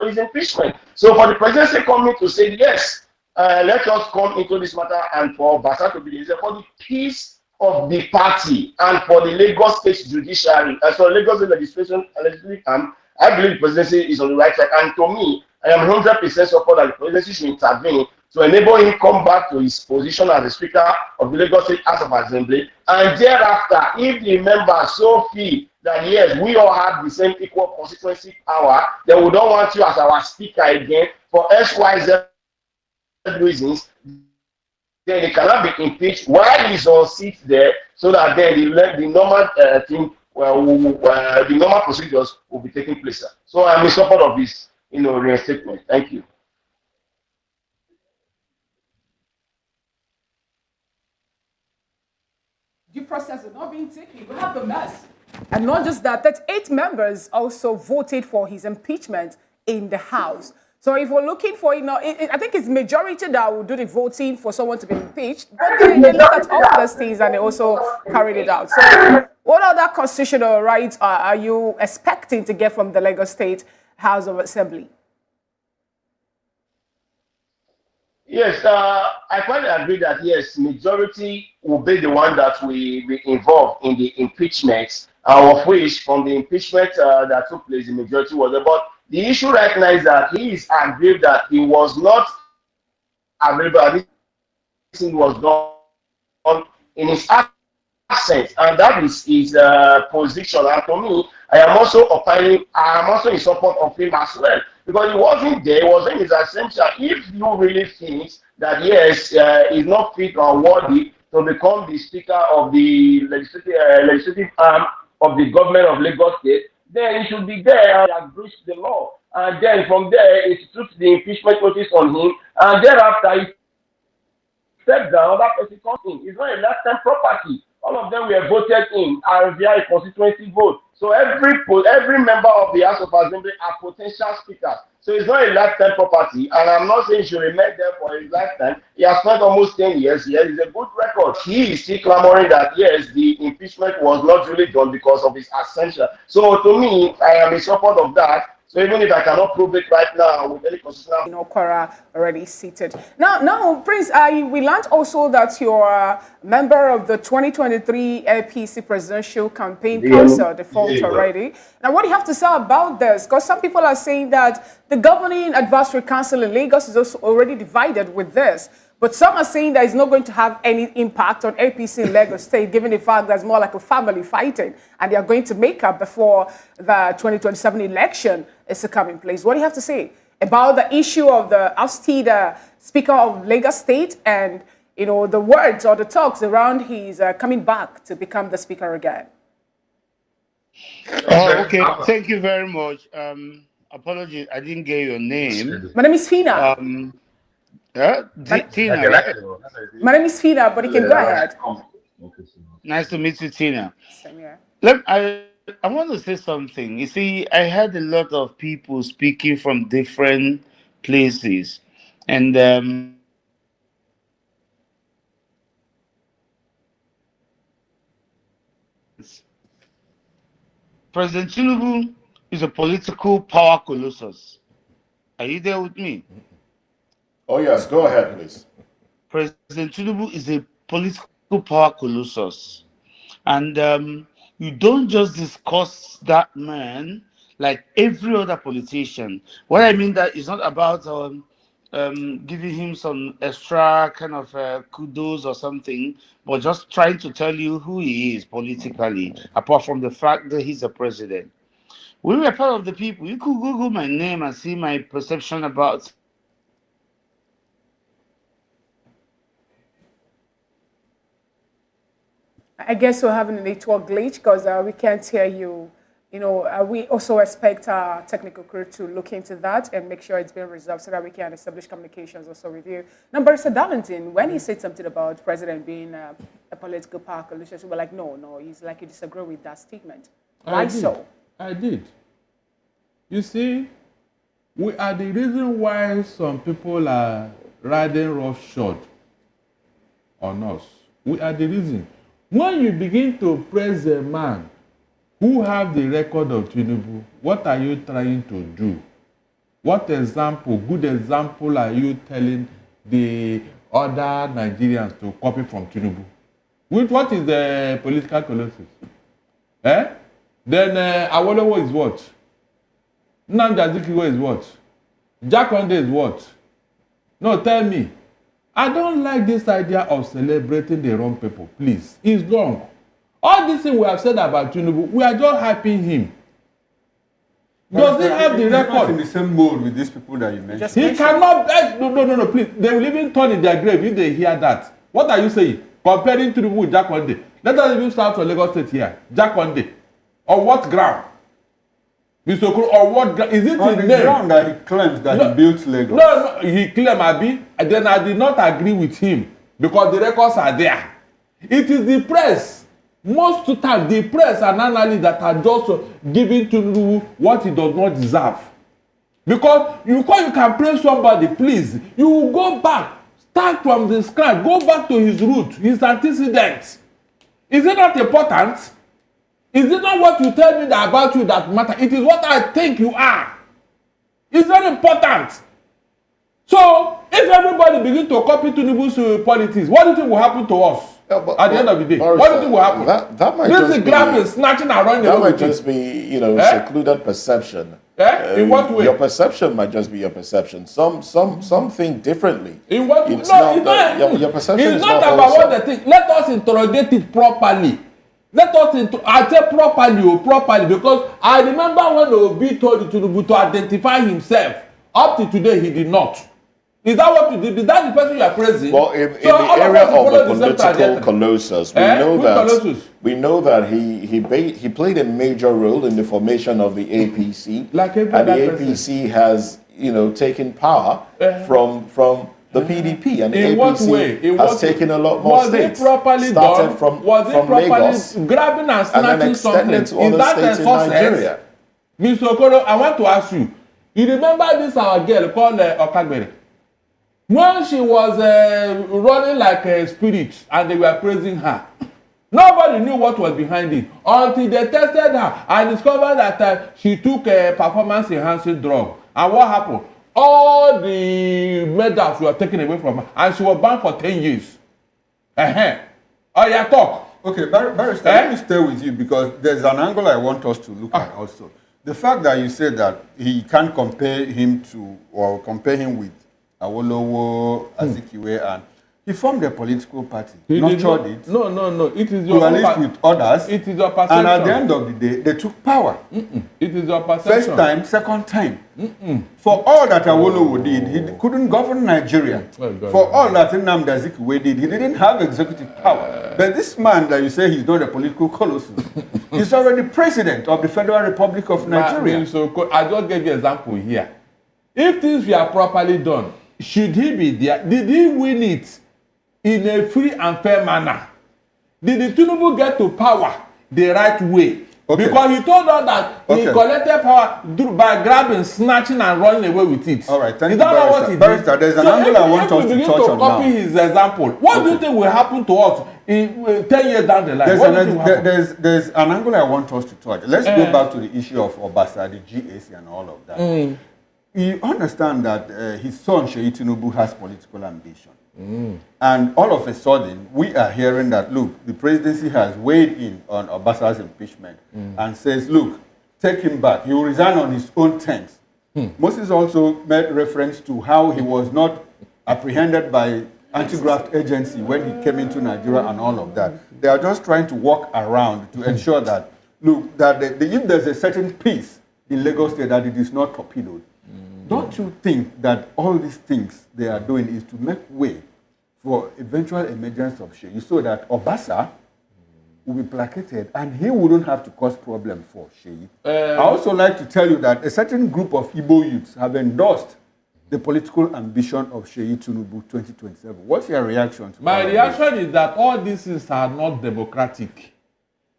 Speaker 4: his impeachment. So for the presidency coming to say yes, let us come into this matter and for Obasa to be released for the peace of the party and for the Lagos State judiciary, Lagos State legislative arm, I believe the presidency is on the right track. And to me, I am 100% support that the presidency should intervene to enable him come back to his position as the Speaker of the Lagos State House of Assembly. And thereafter, if the members so feel that yes, we all have the same equal constituency power, then we don't want you as our Speaker again for XYZ reasons, then he cannot be impeached while he's on seat there, so that then the normal the normal procedures will be taking place. So I'm in support of this, reinstatement. Thank you.
Speaker 3: Due process is not being taken. We have the mess. And not just that, 8 members also voted for his impeachment in the House. So if we're looking for, I think it's majority that will do the voting for someone to be impeached, but they look at all those things and they also carried it out. So what other constitutional rights are you expecting to get from the Lagos State House of Assembly?
Speaker 4: Yes, I quite agree that yes, majority will be the one that will be involved in the impeachment, of which from the impeachment that took place, the majority was there. But the issue right now is that he is aggrieved that he was not available. This thing was done in his absence, and that is his position. And for me, I am also in support of him as well, because he wasn't there, he was in his absence. If you really think that yes, he's not fit or worthy to become the Speaker of the legislative arm of the government of Lagos State, then he should be there and breach the law. And then from there, it took the impeachment notice on him, and thereafter, he stepped down, that person comes in. It's not a lifetime property. All of them were voted in via a constituency vote. So every member of the House of Assembly are potential speakers. So it's not a lifetime property, and I'm not saying he should remain there for his lifetime. He has spent almost 10 years here. It's a good record. He is still clamoring that yes, the impeachment was not really done because of his ascension. So to me, I am in support of that. So even if I cannot prove it right now with any constitutional,
Speaker 3: Okora already seated. Now, Prince, we learned also that you're a member of the 2023 APC Presidential Campaign Council, default already. Now, what do you have to say about this? Because some people are saying that the governing advisory council in Lagos is also already divided with this. But some are saying that it's not going to have any impact on APC in Lagos State, given the fact that it's more like a family fighting, and they are going to make up before the 2027 election is to come in place. What do you have to say about the issue of the ousted Speaker of Lagos State and, the words or the talks around his coming back to become the Speaker again?
Speaker 12: Oh, okay. Thank you very much. Apologies, I didn't get your name.
Speaker 3: My name is Fina.
Speaker 12: Tina, right?
Speaker 3: My name is Fina, but you can go ahead.
Speaker 12: Nice to meet you, Tina.
Speaker 3: Same here.
Speaker 12: I want to say something. You see, I had a lot of people speaking from different places, and President Tinubu is a political power colossus. Are you there with me?
Speaker 1: Oh, yes. Go ahead, please.
Speaker 12: President Tinubu is a political power colossus. And you don't just discuss that man like every other politician. What I mean that is not about giving him some extra kind of kudos or something, but just trying to tell you who he is politically, apart from the fact that he's a president. We were part of the people. You could Google my name and see my perception about.
Speaker 3: I guess we're having a network glitch because we can't hear you. We also expect our technical crew to look into that and make sure it's been resolved so that we can establish communications also with you. Now, Barrister Darlington, when he said something about president being a political power collision, we were like, no, he's like, you disagree with that statement. Why so?
Speaker 10: I did. You see, we are the reason why some people are riding roughshod on us. We are the reason. When you begin to praise a man who have the record of Tinubu, what are you trying to do? What example, good example are you telling the other Nigerians to copy from Tinubu? What is the political colossus? Then Awolowo is what? Nnamdi Azikiwe is what? Jakonde is what? No, tell me. I don't like this idea of celebrating the wrong people, please. It's wrong. All these things we have said about Tinubu, we are just hyping him. Does he have the record?
Speaker 2: Not in the same mode with these people that you mentioned.
Speaker 10: He cannot. No, please. They will even turn in their grave if they hear that. What are you saying? Comparing Tinubu with Jakonde. Let us even start from Lagos State here. Jakonde. On what ground? Mr. Okoro, on what ground? Is it
Speaker 2: on the ground that he claims that he built Lagos?
Speaker 10: No, he claimed, Abi. Then I did not agree with him because the records are there. It is the press. Most of the time, the press and analysts that are just giving to what he does not deserve. Because you can praise somebody, please. You go back, start from the scratch, go back to his root, his antecedents. Is it not important? Is it not what you tell me that about you that matter? It is what I think you are. It's very important. So, if everybody begin to copy Tinubu's politics, what do you think will happen to us? At the end of the day, what do you think will happen?
Speaker 1: That might
Speaker 10: this
Speaker 1: just
Speaker 10: is grabbing, snatching and running.
Speaker 1: That might just be, secluded perception.
Speaker 10: In what way?
Speaker 1: Your perception might just be your perception. Some think differently.
Speaker 10: In what way?
Speaker 1: Your perception is
Speaker 10: not about what they think. Let us interrogate it properly. I say properly, because I remember when Obi told Tinubu to identify himself. Up to today, he did not. Is that what you did? Is that the person you are praising?
Speaker 1: Well, in the area of the political colossus, we know that he played a major role in the formation of the APC, and the APC has taken power from the PDP, and the APC has taken a lot more states. Started from Lagos,
Speaker 10: grabbing and snatching something?
Speaker 1: To other states in Nigeria.
Speaker 10: Mr. Okoro, I want to ask you. You remember this our girl called Okagbere? When she was running like a spirit and they were praising her, nobody knew what was behind it until they tested her and discovered that she took a performance-enhancing drug. And what happened? All the medals were taken away from her and she was banned for 10 years. Oh, yeah, talk.
Speaker 2: Okay, Barrister, let me stay with you because there's an angle I want us to look at also. The fact that you said that he can't compare him with Awolowo, Azikiwe, and he formed a political party. Nurtured it.
Speaker 10: No. It is your
Speaker 2: pluralist with others.
Speaker 10: It is your perception.
Speaker 2: And at the end of the day, they took power.
Speaker 10: It is your perception.
Speaker 2: First time, second time. For all that Awolowo did, he couldn't govern Nigeria. For all that Nnamdi Azikiwe did, he didn't have executive power. But this man that you say he's not a political colossus, he's already president of the Federal Republic of Nigeria.
Speaker 10: So I just gave you an example here. If things were properly done, should he be there? Did he win it in a free and fair manner? Did the Tinubu get to power the right way?
Speaker 2: Okay.
Speaker 10: Because he told us that he collected power by grabbing, snatching, and running away with it.
Speaker 2: All right, thank
Speaker 10: Is
Speaker 2: you,
Speaker 10: that not what he
Speaker 2: Barrister.
Speaker 10: did?
Speaker 2: There's an angle I want us to touch on now.
Speaker 10: Copy his example. What do you think will happen to us in 10 years down the line?
Speaker 2: There's an angle I want us to touch. Let's go back to the issue of Obasa, the GAC, and all of that. You understand that his son, Tinubu, has political ambition. And all of a sudden, we are hearing that, look, the presidency has weighed in on Obasa's impeachment and says, look, take him back. He will resign on his own terms. Moses also made reference to how he was not apprehended by anti-graft agency when he came into Nigeria and all of that. They are just trying to work around to ensure that, look, that if there's a certain peace in Lagos State, that it is not torpedoed. Don't you think that all these things they are doing is to make way for eventual emergence of Sheyi so that Obasa will be placated and he wouldn't have to cause problem for Sheyi? I also like to tell you that a certain group of Igbo youths have endorsed the political ambition of Sheyi Tinubu 2027. What's your reaction to
Speaker 10: My reaction is that all these things are not democratic.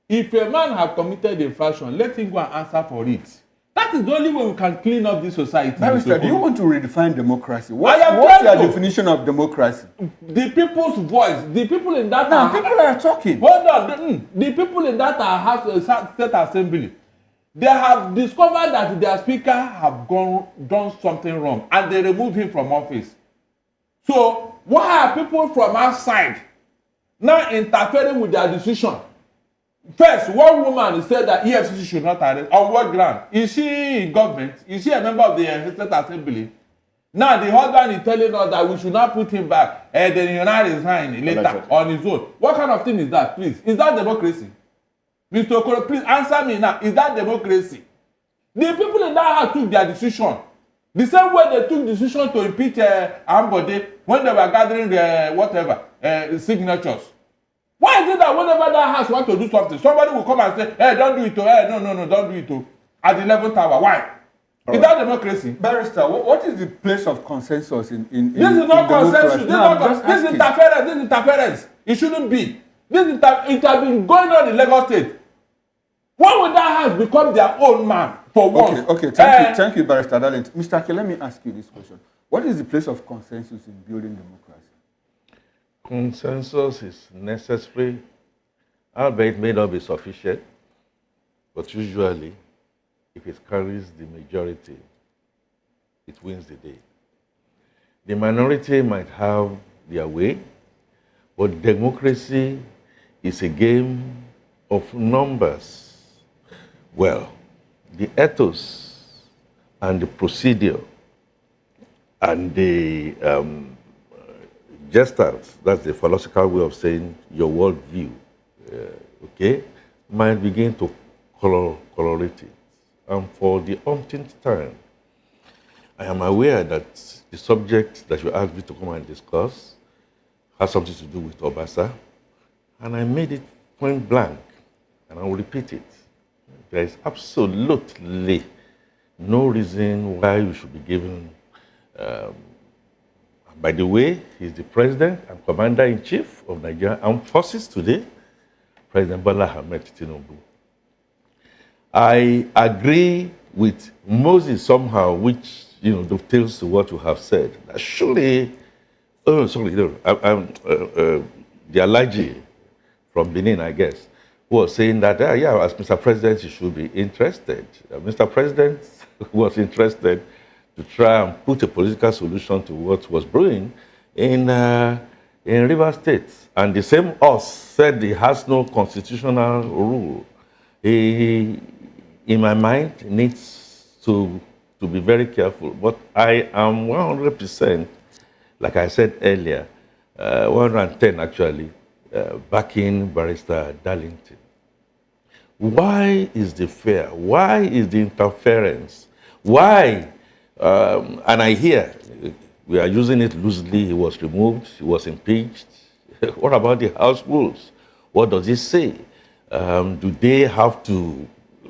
Speaker 10: If a man has committed a infraction, let him go and answer for it. That is the only way we can clean up this society.
Speaker 2: Barrister, do you want to redefine democracy? What's your definition of democracy?
Speaker 10: The people's voice. The people in that...
Speaker 2: Now, people are talking.
Speaker 10: Hold on. The people in that state assembly, they have discovered that their speaker have done something wrong and they removed him from office. So, why are people from outside now interfering with their decision? First, one woman said that EFCC should not arrest. On what ground? Is she in government? Is she a member of the State Assembly? Now, the husband is telling us that we should not put him back. And then he will not resign later on his own. What kind of thing is that, please? Is that democracy? Mr. Okoro, please answer me now. Is that democracy? The people in that house took their decision. The same way they took decision to impeach Ambode when they were gathering signatures. Why is it that whenever that house wants to do something, somebody will come and say, hey, don't do it, no, don't do it, at the 11th hour? Why? Is that democracy?
Speaker 2: Barrister, what is the place of consensus in
Speaker 10: This is not consensus. This is interference. This is interference. It shouldn't be. It has been going on in Lagos State. Why would that house become their own man for once?
Speaker 2: Okay, thank you, Barrister Darling. Mr. Ake, let me ask you this question. What is the place of consensus in building democracy?
Speaker 11: Consensus is necessary, albeit may not be sufficient, but usually, if it carries the majority, it wins the day. The minority might have their way, but democracy is a game of numbers. Well, the ethos and the procedure and the gestalt, that's the philosophical way of saying your worldview, might begin to colorate it. And for the umpteenth time, I am aware that the subject that you asked me to come and discuss has something to do with Obasa, and I made it point blank, and I will repeat it. There is absolutely no reason why we should be given by the way, he's the president and commander-in-chief of Nigerian Armed Forces today, President Bola Tinubu. I agree with Moses somehow, which dovetails to what you have said. Surely, the Alaji from Benin, I guess, was saying that, as Mr. President, you should be interested. Mr. President was interested to try and put a political solution to what was brewing in Rivers State. And the same us said he has no constitutional rule. He, in my mind, needs to be very careful. But I am 100%, like I said earlier, 110 actually, backing Barrister Darlington. Why is the fear? Why is the interference? Why? And I hear we are using it loosely. He was removed. He was impeached. What about the House rules? What does it say? Do they have to,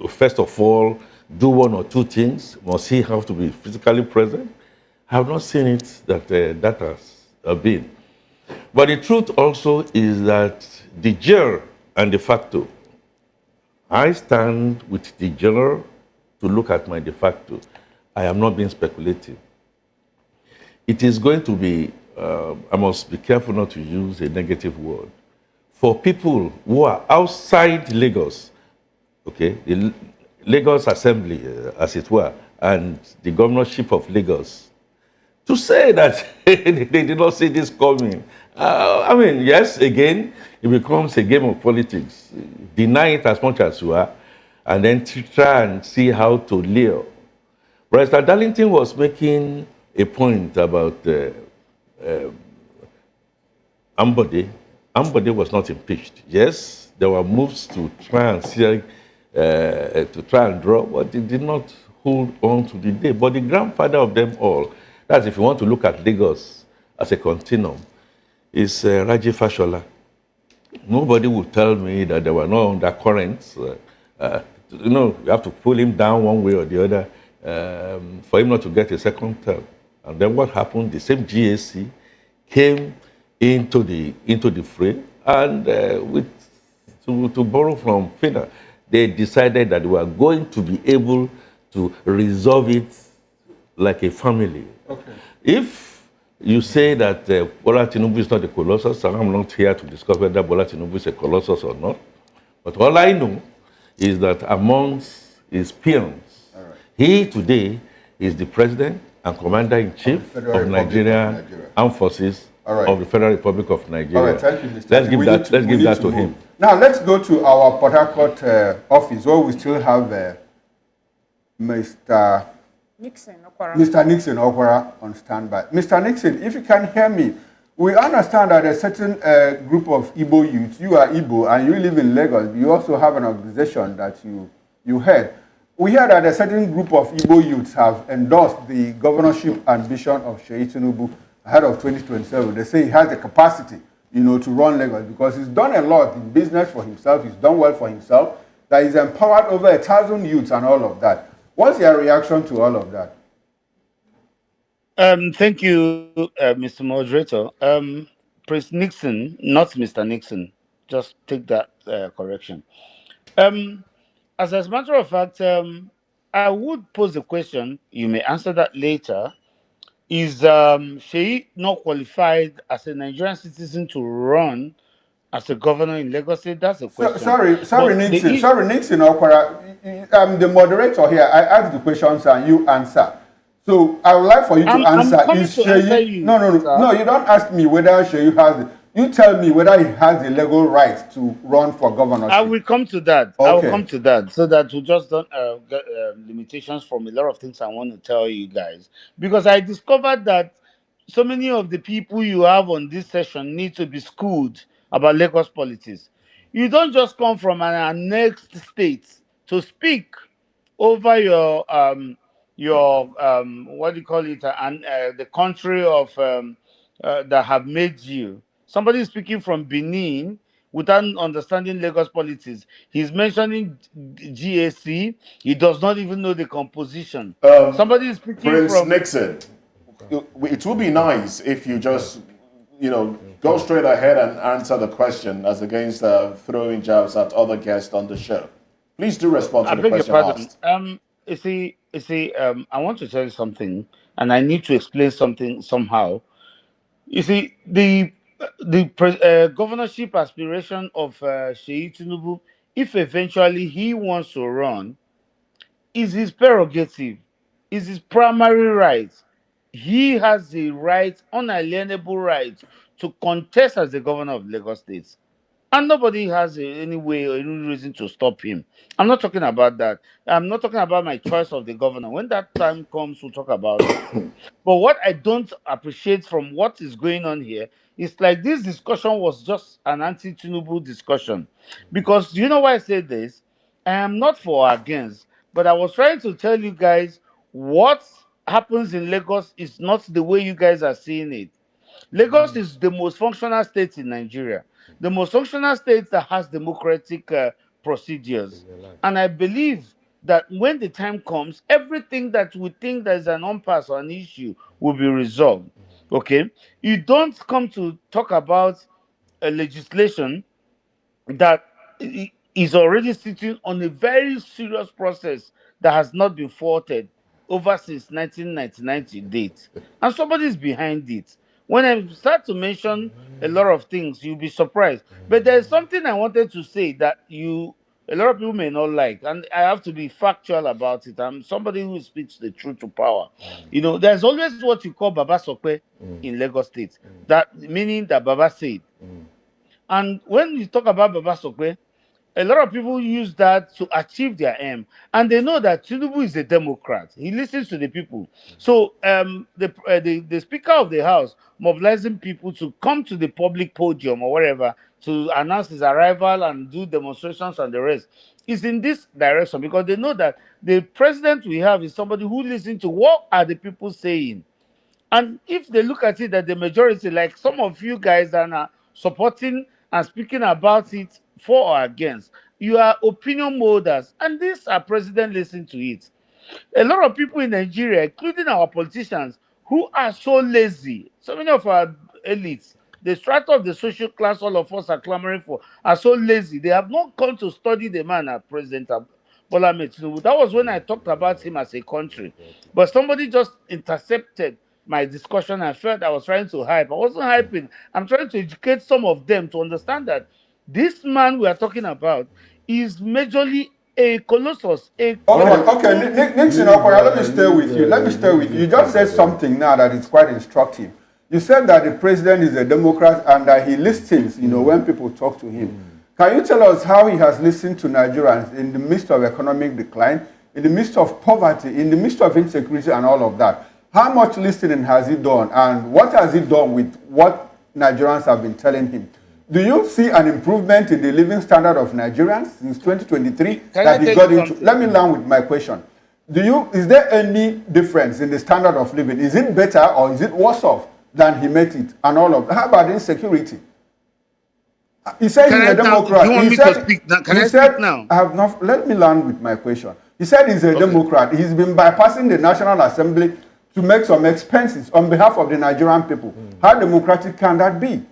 Speaker 11: first of all, do one or two things? Must he have to be physically present? I have not seen it that has been. But the truth also is that the jure and de facto I stand with the general to look at my de facto. I am not being speculative. It is going to be, I must be careful not to use a negative word. For people who are outside Lagos, okay, the Lagos Assembly, as it were, and the governorship of Lagos, to say that they did not see this coming. I mean, yes, again, it becomes a game of politics. Deny it as much as you are, and then try and see how to lure. But Mr. Darlington was making a point about Ambode. Ambode was not impeached. Yes, there were moves to try and see, to try and draw, but they did not hold on to the day. But the grandfather of them all, that's if you want to look at Lagos as a continuum, is Raji Fashola. Nobody will tell me that there were no undercurrents. You have to pull him down one way or the other for him not to get a second term. And then what happened? The same GAC came into the fray, and to borrow from Fina, they decided that they were going to be able to resolve it like a family.
Speaker 2: Okay.
Speaker 11: If you say that Bola Tinubu is not a colossus, and I'm not here to discuss whether Bola Tinubu is a colossus or not, but all I know is that amongst his peons, he today is the president and commander-in-chief of Nigeria Armed Forces of the Federal Republic of Nigeria.
Speaker 2: All right, thank you, Mr.
Speaker 11: Let's give that to him.
Speaker 2: Now, let's go to our Port Harcourt office, where we still have Mr.
Speaker 3: Nixon Okwara.
Speaker 2: Mr. Nixon Okwara on standby. Mr. Nixon, if you can hear me, we understand that a certain group of Igbo youths, you are Igbo and you live in Lagos, you also have an organization that you head. We hear that a certain group of Igbo youths have endorsed the governorship ambition of Sheyi Tinubu ahead of 2027. They say he has the capacity, to run Lagos because he's done a lot in business for himself, he's done well for himself, that he's empowered over 1,000 youths and all of that. What's your reaction to all of that?
Speaker 12: Thank you, Mr. Moderator. Prince Nixon, not Mr. Nixon. Just take that correction. As a matter of fact, I would pose the question, you may answer that later. Is Sheyi not qualified as a Nigerian citizen to run as a governor in Lagos State? That's a question.
Speaker 2: Sorry, Nixon Okwara. I'm the moderator here. I ask the questions and you answer. So I would like for you to answer. No, you don't ask me whether Sheyi has. You tell me whether he has the legal right to run for governorship.
Speaker 12: I will come to that.
Speaker 2: Okay.
Speaker 12: I will come to that so that we just don't get limitations from a lot of things I want to tell you guys. Because I discovered that so many of the people you have on this session need to be schooled about Lagos politics. You don't just come from an annexed state to speak over your what do you call it, the country of that have made you. Somebody is speaking from Benin without understanding Lagos politics. He's mentioning GAC. He does not even know the composition. Somebody is speaking
Speaker 1: Prince
Speaker 12: from
Speaker 1: Nixon. It would be nice if you just, go straight ahead and answer the question as against throwing jabs at other guests on the show. Please do respond to the question asked.
Speaker 12: You see, I want to tell you something, and I need to explain something somehow. You see, the governorship aspiration of Sheyi Tinubu, if eventually he wants to run, is his prerogative, is his primary right. He has the right, unalienable right, to contest as the governor of Lagos State. And nobody has any way or any reason to stop him. I'm not talking about that. I'm not talking about my choice of the governor. When that time comes, we'll talk about it. But what I don't appreciate from what is going on here is like this discussion was just an anti-Tinubu discussion. Because you know why I say this? I am not for or against, but I was trying to tell you guys what happens in Lagos is not the way you guys are seeing it. Lagos is the most functional state in Nigeria, the most functional state that has democratic procedures. And I believe that when the time comes, everything that we think that is an impasse or an issue will be resolved. Okay? You don't come to talk about a legislation that is already sitting on a very serious process that has not been thwarted over since 1999 to date. And somebody is behind it. When I start to mention a lot of things, you'll be surprised. But there's something I wanted to say that a lot of people may not like, and I have to be factual about it. I'm somebody who speaks the truth to power. There's always what you call Baba Sokwe in Lagos State, that meaning that Baba said. And when you talk about Baba Sokwe, a lot of people use that to achieve their aim, and they know that Tinubu is a Democrat. He listens to the people. So the Speaker of the House mobilizing people to come to the public podium or whatever to announce his arrival and do demonstrations and the rest is in this direction, because they know that the president we have is somebody who listens to what are the people saying. And if they look at it that the majority, like some of you guys are now supporting and speaking about it for or against, you are opinion molders, and this our president listen to it. A lot of people in Nigeria, including our politicians, who are so lazy, so many of our elites, the strata of the social class all of us are clamoring for, are so lazy. They have not come to study the man at President Bola Ahmed Tinubu. That was when I talked about him as a country. But somebody just intercepted my discussion and felt I was trying to hype. I wasn't hyping. I'm trying to educate some of them to understand that this man we are talking about is majorly a colossus.
Speaker 2: Nixon, let me stay with you. Let me stay with you. You just said something now that is quite instructive. You said that the president is a Democrat and that he listens, when people talk to him. Can you tell us how he has listened to Nigerians in the midst of economic decline, in the midst of poverty, in the midst of insecurity and all of that? How much listening has he done, and what has he done with what Nigerians have been telling him? Do you see an improvement in the living standard of Nigerians since 2023 that he got into? Let me land with my question. Is there any difference in the standard of living? Is it better or is it worse off than he met it and all of that? How about insecurity? He said he's a Democrat.
Speaker 12: You want me to speak now? Can I speak now?
Speaker 2: I have not. Let me land with my question. He said he's a Democrat. He's been bypassing the National Assembly to make some expenses on behalf of the Nigerian people. How democratic can that be?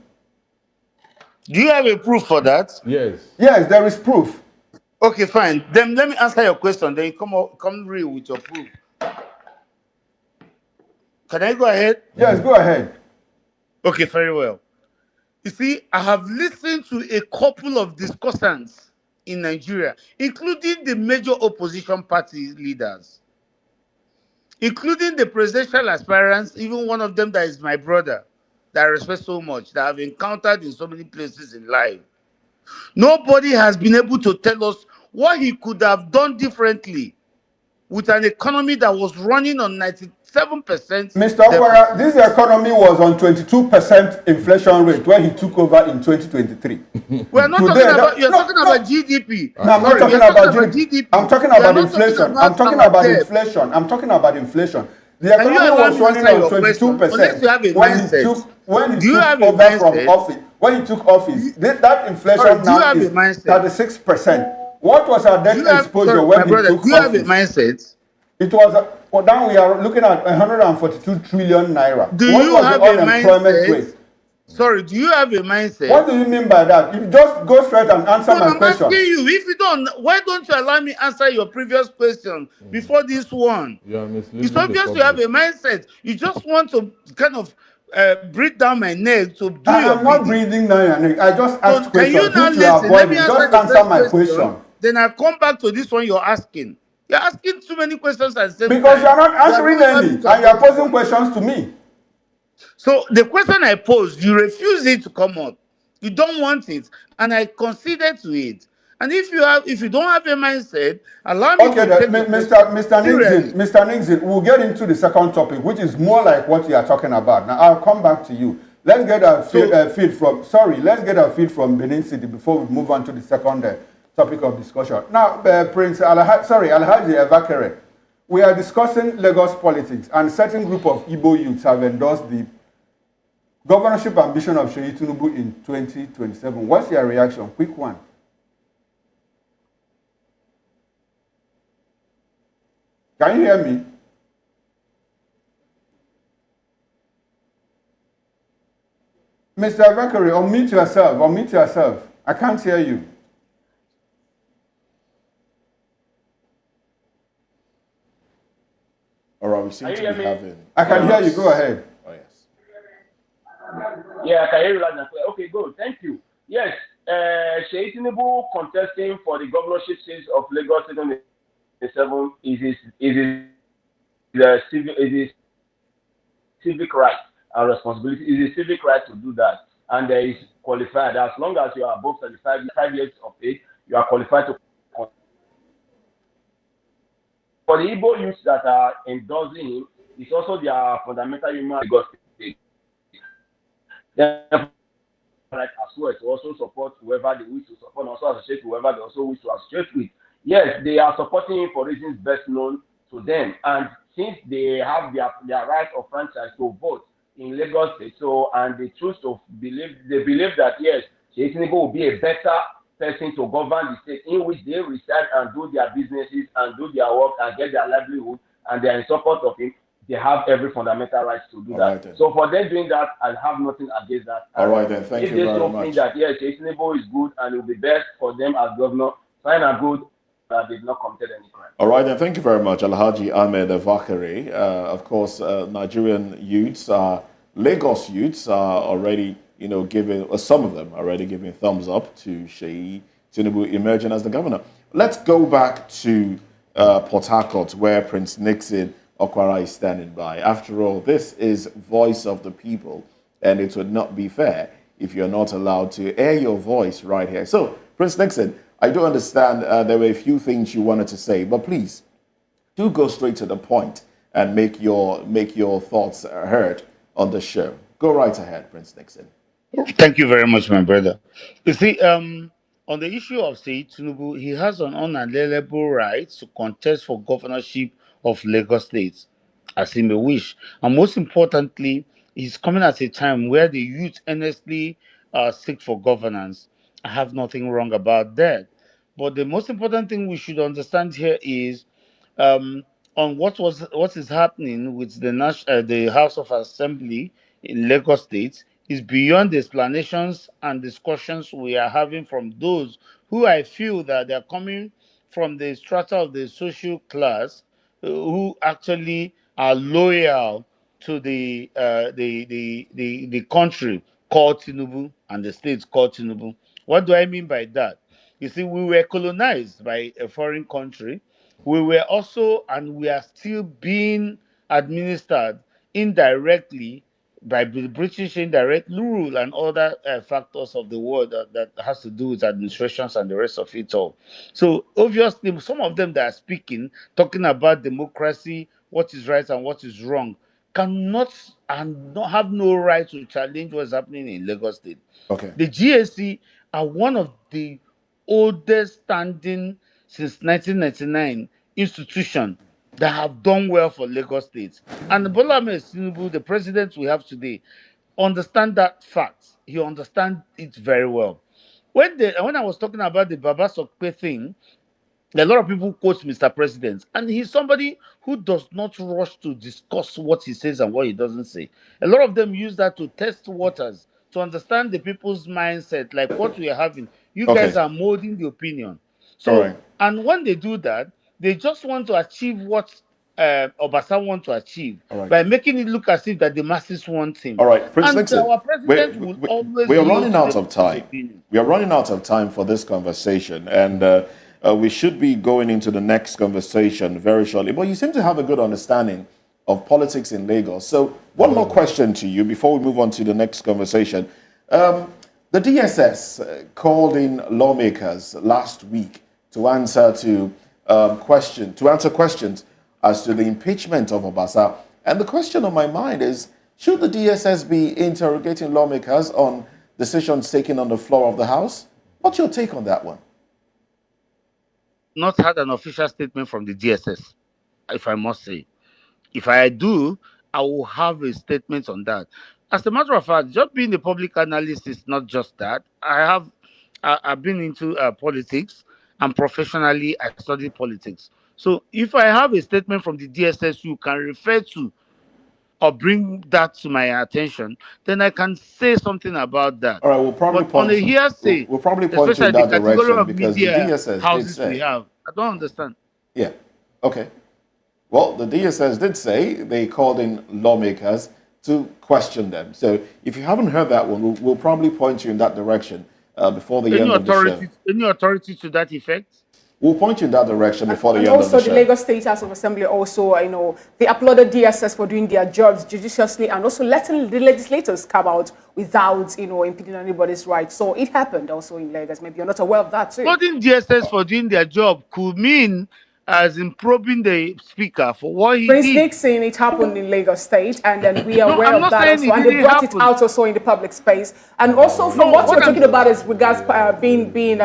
Speaker 12: Do you have a proof for that?
Speaker 10: Yes.
Speaker 2: Yes, there is proof.
Speaker 12: Okay, fine. Then let me answer your question. Then you come real with your proof. Can I go ahead?
Speaker 2: Yes, go ahead.
Speaker 12: Okay, very well. You see, I have listened to a couple of discussants in Nigeria, including the major opposition party leaders, including the presidential aspirants, even one of them that is my brother, that I respect so much, that I've encountered in so many places in life. Nobody has been able to tell us what he could have done differently with an economy that was running on 97%.
Speaker 2: Mr. Okwara, this economy was on 22% inflation rate when he took over in 2023.
Speaker 12: We're not talking about, you're talking about GDP.
Speaker 2: No, I'm not talking about GDP. I'm talking about inflation. I'm talking about inflation. I'm talking about inflation. The economy was running on 22%
Speaker 12: unless you have a mindset.
Speaker 2: When he took over from office. When he took office, that inflation now is 36%. What was our debt exposure when he took office?
Speaker 12: Do you have a mindset?
Speaker 2: It was, now we are looking at 142 trillion naira.
Speaker 12: Do you have a mindset? Sorry, do you have a mindset?
Speaker 2: What do you mean by that? If you just go straight and answer my question.
Speaker 12: I'm asking you, if you don't, why don't you allow me answer your previous question before this one? It's obvious you have a mindset. You just want to kind of breathe down my neck to do your
Speaker 2: I'm not breathing down your neck. I just asked questions.
Speaker 12: Can you now listen?
Speaker 2: Let me just answer my question.
Speaker 12: Then I'll come back to this one you're asking. You're asking too many questions at the same time.
Speaker 2: Because you're not answering any, and you're posing questions to me.
Speaker 12: So the question I posed, you refuse it to come up. You don't want it, and I conceded to it. And if you don't have a mindset, allow me to take
Speaker 2: Mr. Nixon, we'll get into the second topic, which is more like what you are talking about. Now I'll come back to you. Let's get a feed from Benin City before we move on to the second topic of discussion. Now, Alhaji Evakere, we are discussing Lagos politics, and a certain group of Igbo youths have endorsed the governorship ambition of Seyi Tinubu in 2027. What's your reaction? Quick one. Can you hear me? Mr. Evakere, unmute yourself. I can't hear you.
Speaker 1: seem
Speaker 4: Can
Speaker 1: to
Speaker 4: you
Speaker 1: be
Speaker 4: hear me?
Speaker 1: having.
Speaker 2: I can hear you. Go ahead.
Speaker 1: Oh, yes.
Speaker 4: Yeah, I can hear you loud and clear. Okay, good. Thank you. Yes, Sheikh Tinubu contesting for the governorship seat of Lagos 2027 is a civic right and responsibility. It is a civic right to do that, and there is qualified. As long as you are above 35 years of age, you are qualified to. For the Igbo youths that are endorsing him, it's also their fundamental human rights. Therefore, right as well to also support whoever they wish to support, and also associate whoever they also wish to associate with. Yes, they are supporting him for reasons best known to them, and since they have their right of franchise to vote in Lagos State, so and they choose to believe that yes, Sheikh Tinubu will be a better person to govern the state in which they reside and do their businesses and do their work and get their livelihood, and they are in support of him. They have every fundamental right to do that.
Speaker 1: Right,
Speaker 4: so for them doing that, I have nothing against that.
Speaker 1: All right, then. Thank you very much.
Speaker 4: If they still think that yes, Tinubu is good and it will be best for them as governor, fine and good. They've not committed any crime.
Speaker 1: All right, then. Thank you very much, Alhaji Ahmed Vakare. Of course, Nigerian youths, Lagos youths are already, giving, some of them already giving thumbs up to Sheikh Tinubu emerging as the governor. Let's go back to Port Harcourt, where Prince Nixon Okwara is standing by. After all, this is voice of the people, and it would not be fair if you're not allowed to air your voice right here. So, Prince Nixon, I do understand there were a few things you wanted to say, but please do go straight to the point and make your thoughts heard on the show. Go right ahead, Prince Nixon.
Speaker 12: Thank you very much, my brother. You see, on the issue of Seyid Tinubu, he has an unalienable right to contest for governorship of Lagos State as he may wish. And most importantly, he's coming at a time where the youth earnestly seek for governance. I have nothing wrong about that. But the most important thing we should understand here is um, on what is happening with the House of Assembly in Lagos State is beyond the explanations and discussions we are having from those who I feel that they are coming from the strata of the social class who actually are loyal to the country called Tinubu and the state called Tinubu. What do I mean by that? You see, we were colonized by a foreign country. We were also, and we are still being administered indirectly by the British indirect rule and other factors of the world that has to do with administrations and the rest of it all. So obviously, some of them that are speaking, talking about democracy, what is right and what is wrong, cannot and not have no right to challenge what's happening in Lagos State.
Speaker 1: Okay.
Speaker 12: The GSC are one of the oldest standing since 1999 institution that have done well for Lagos State. And Bola Ahmed Tinubu, the president we have today, understand that fact. He understands it very well. When I was talking about the Baba Sokpe thing, a lot of people quote Mr. President, and he's somebody who does not rush to discuss what he says and what he doesn't say. A lot of them use that to test waters, to understand the people's mindset, like what we are having. You guys
Speaker 1: Okay.
Speaker 12: are molding the opinion.
Speaker 1: All
Speaker 12: So,
Speaker 1: right.
Speaker 12: and when they do that, they just want to achieve what Obasa want to achieve
Speaker 1: All right.
Speaker 12: by making it look as if that the masses want him.
Speaker 1: All right, Prince
Speaker 12: And
Speaker 1: Nixon,
Speaker 12: our president will always
Speaker 1: we are
Speaker 12: yield
Speaker 1: running
Speaker 12: to
Speaker 1: out
Speaker 12: the
Speaker 1: of
Speaker 12: people's
Speaker 1: time.
Speaker 12: opinion.
Speaker 1: We are running out of time for this conversation, and we should be going into the next conversation very shortly. But you seem to have a good understanding of politics in Lagos. So, one more question to you before we move on to the next conversation. The DSS called in lawmakers last week to answer questions as to the impeachment of Obasa. And the question on my mind is, should the DSS be interrogating lawmakers on decisions taken on the floor of the House? What's your take on that one?
Speaker 12: Not had an official statement from the DSS, if I must say. If I do, I will have a statement on that. As a matter of fact, just being a public analyst is not just that. I've been into politics, and professionally I studied politics. So if I have a statement from the DSS you can refer to or bring that to my attention, then I can say something about that.
Speaker 1: All right,
Speaker 12: But on a hearsay,
Speaker 1: we'll probably point you
Speaker 12: especially
Speaker 1: in
Speaker 12: the
Speaker 1: that
Speaker 12: category
Speaker 1: direction
Speaker 12: of
Speaker 1: because the
Speaker 12: media
Speaker 1: DSS did
Speaker 12: houses we
Speaker 1: say.
Speaker 12: have, I don't understand.
Speaker 1: Yeah. Okay. Well, the DSS did say they called in lawmakers to question them. So if you haven't heard that one, we'll probably point you in that direction before the end of the show.
Speaker 12: Any authority to that effect?
Speaker 1: We'll point you in that direction before the
Speaker 3: And
Speaker 1: end of the
Speaker 3: also
Speaker 1: show.
Speaker 3: the Lagos State House of Assembly also, they applauded DSS for doing their jobs judiciously and also letting the legislators come out without, impeding anybody's rights. So it happened also in Lagos. Maybe you're not aware of that too.
Speaker 12: Applauding DSS for doing their job could mean as in probing the speaker for what he
Speaker 3: Prince
Speaker 12: did.
Speaker 3: Nixon, it happened in Lagos State, and then we are aware
Speaker 12: I'm
Speaker 3: of
Speaker 12: not
Speaker 3: that
Speaker 12: saying
Speaker 3: also,
Speaker 12: it
Speaker 3: and they
Speaker 12: didn't
Speaker 3: brought
Speaker 12: happen.
Speaker 3: it out also in the public space. And also from what you're talking about is regards being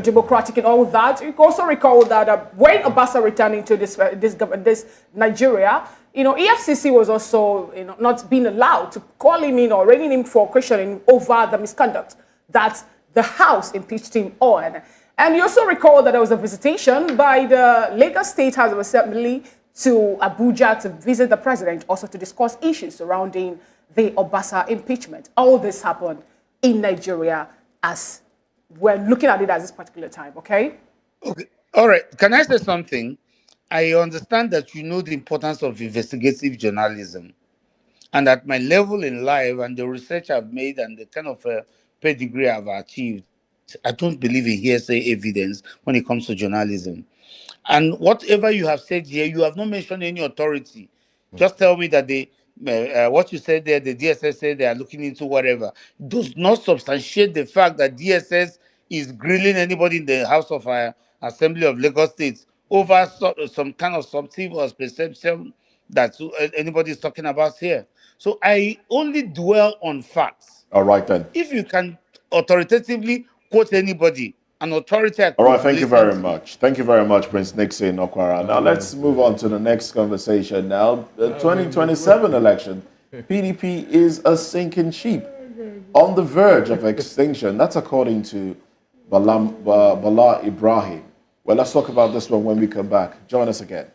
Speaker 3: democratic and all that, you can also recall that when Obasa returned into this Nigeria, EFCC was also not being allowed to call him in or reining him for questioning over the misconduct that the House impeached him on. And you also recall that there was a visitation by the Lagos State House of Assembly to Abuja to visit the president, also to discuss issues surrounding the Obasa impeachment. All this happened in Nigeria as we're looking at it at this particular time, okay?
Speaker 12: Okay. All right. Can I say something? I understand that you know the importance of investigative journalism. And at my level in life and the research I've made and the kind of pedigree I've achieved, I don't believe in hearsay evidence when it comes to journalism. And whatever you have said here, you have not mentioned any authority. Just tell me that what you said there, the DSS said they are looking into whatever, does not substantiate the fact that DSS is grilling anybody in the House of Assembly of Lagos State over some kind of subjective or perception that anybody is talking about here. So I only dwell on facts.
Speaker 1: All right, then.
Speaker 12: If you can authoritatively quote anybody, an authority.
Speaker 1: All right, thank you very much. Thank you very much, Prince Nixon Okwara. Now let's move on to the next conversation now. The 2027 election, PDP is a sinking ship on the verge of extinction. That's according to Bola Ibrahim. Well, let's talk about this one when we come back. Join us again.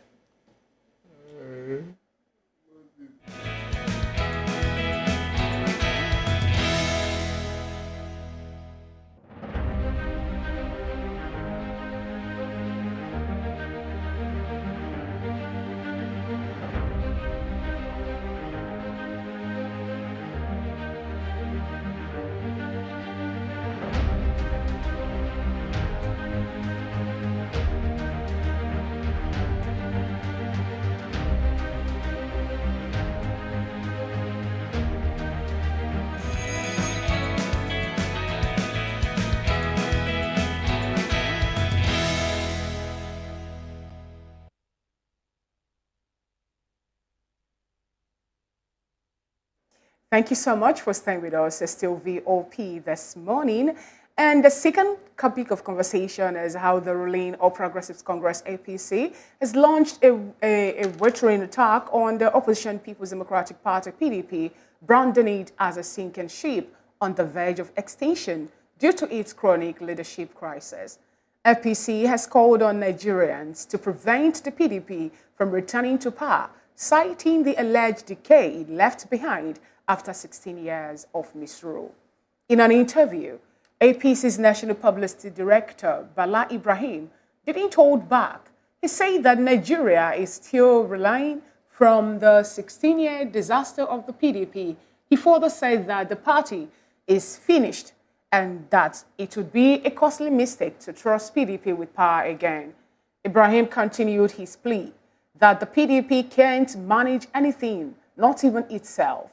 Speaker 3: Thank you so much for staying with us. It's still VOP this morning. And the second topic of conversation is how the ruling All Progressives Congress, APC, has launched a veteran attack on the opposition People's Democratic Party, PDP, branding it as a sinking ship on the verge of extinction due to its chronic leadership crisis. APC has called on Nigerians to prevent the PDP from returning to power, citing the alleged decay it left behind after 16 years of misrule. In an interview, APC's National Publicity Director, Bala Ibrahim, didn't hold back. He said that Nigeria is still relying from the 16-year disaster of the PDP. He further said that the party is finished and that it would be a costly mistake to trust PDP with power again. Ibrahim continued his plea that the PDP can't manage anything, not even itself.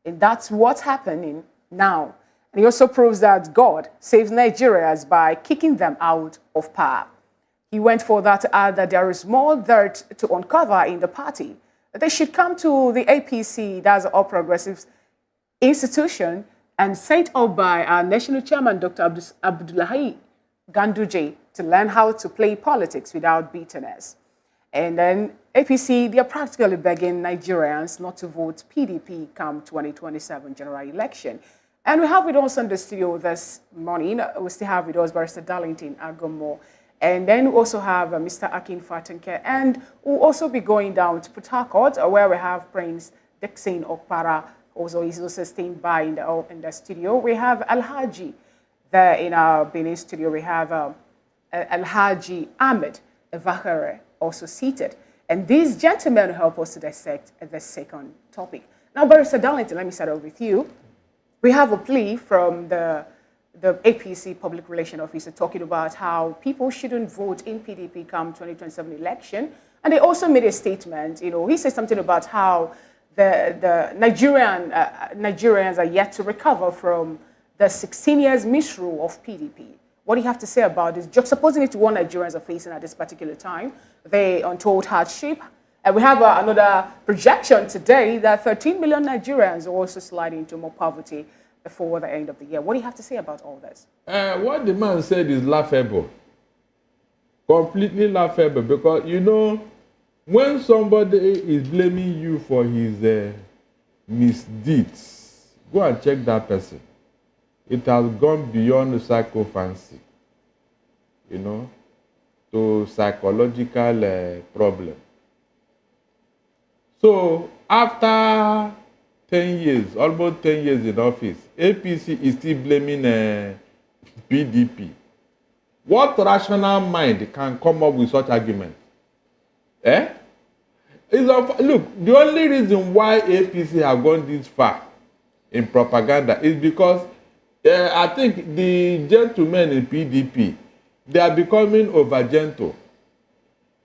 Speaker 3: And that's what's happening now. And he also proves that God saves Nigerians by kicking them out of power. He went further to add that there is more dirt to uncover in the party. That they should come to the APC, that's the All Progressives institution, and set up by our national chairman, Dr. Abdullahi Ganduje, to learn how to play politics without bitterness. And then APC, they are practically begging Nigerians not to vote PDP come 2027 general election. And we have with us in the studio this morning, we still have with us Barrister Darlington Agomo. And then we also have Mr. Akin Fatenke. And we'll also be going down to Port Harcourt, where we have Prince Dixon Okpara, also is also staying by in the studio. We have Alhaji there in our Benin studio. We have Alhaji Ahmed Evakare also seated. And these gentlemen help us to dissect the second topic. Now, Barrister Darlington, let me start off with you. We have a plea from the APC Public Relations Officer talking about how people shouldn't vote in PDP come 2027 election. And they also made a statement, he said something about how the Nigerians are yet to recover from the 16 years misrule of PDP. What do you have to say about this? Juxtaposing it to what Nigerians are facing at this particular time, the untold hardship. And we have another projection today that 13 million Nigerians are also sliding into more poverty before the end of the year. What do you have to say about all this?
Speaker 10: What the man said is laughable. Completely laughable, because, when somebody is blaming you for his misdeeds, go and check that person. It has gone beyond psychophancy, to psychological problem. So after 10 years, almost 10 years in office, APC is still blaming PDP. What rational mind can come up with such argument? Look, the only reason why APC have gone this far in propaganda is because I think the gentlemen in PDP, they are becoming over gentle.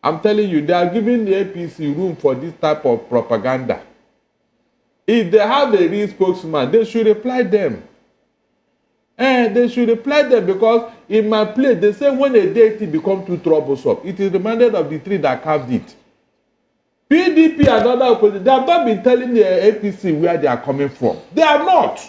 Speaker 10: I'm telling you, they are giving the APC room for this type of propaganda. If they have a real spokesman, they should reply them. They should reply them, because in my place, they say when a deity becomes too troublesome, it is reminded of the tree that carved it. PDP and other opposition, they have not been telling the APC where they are coming from. They are not.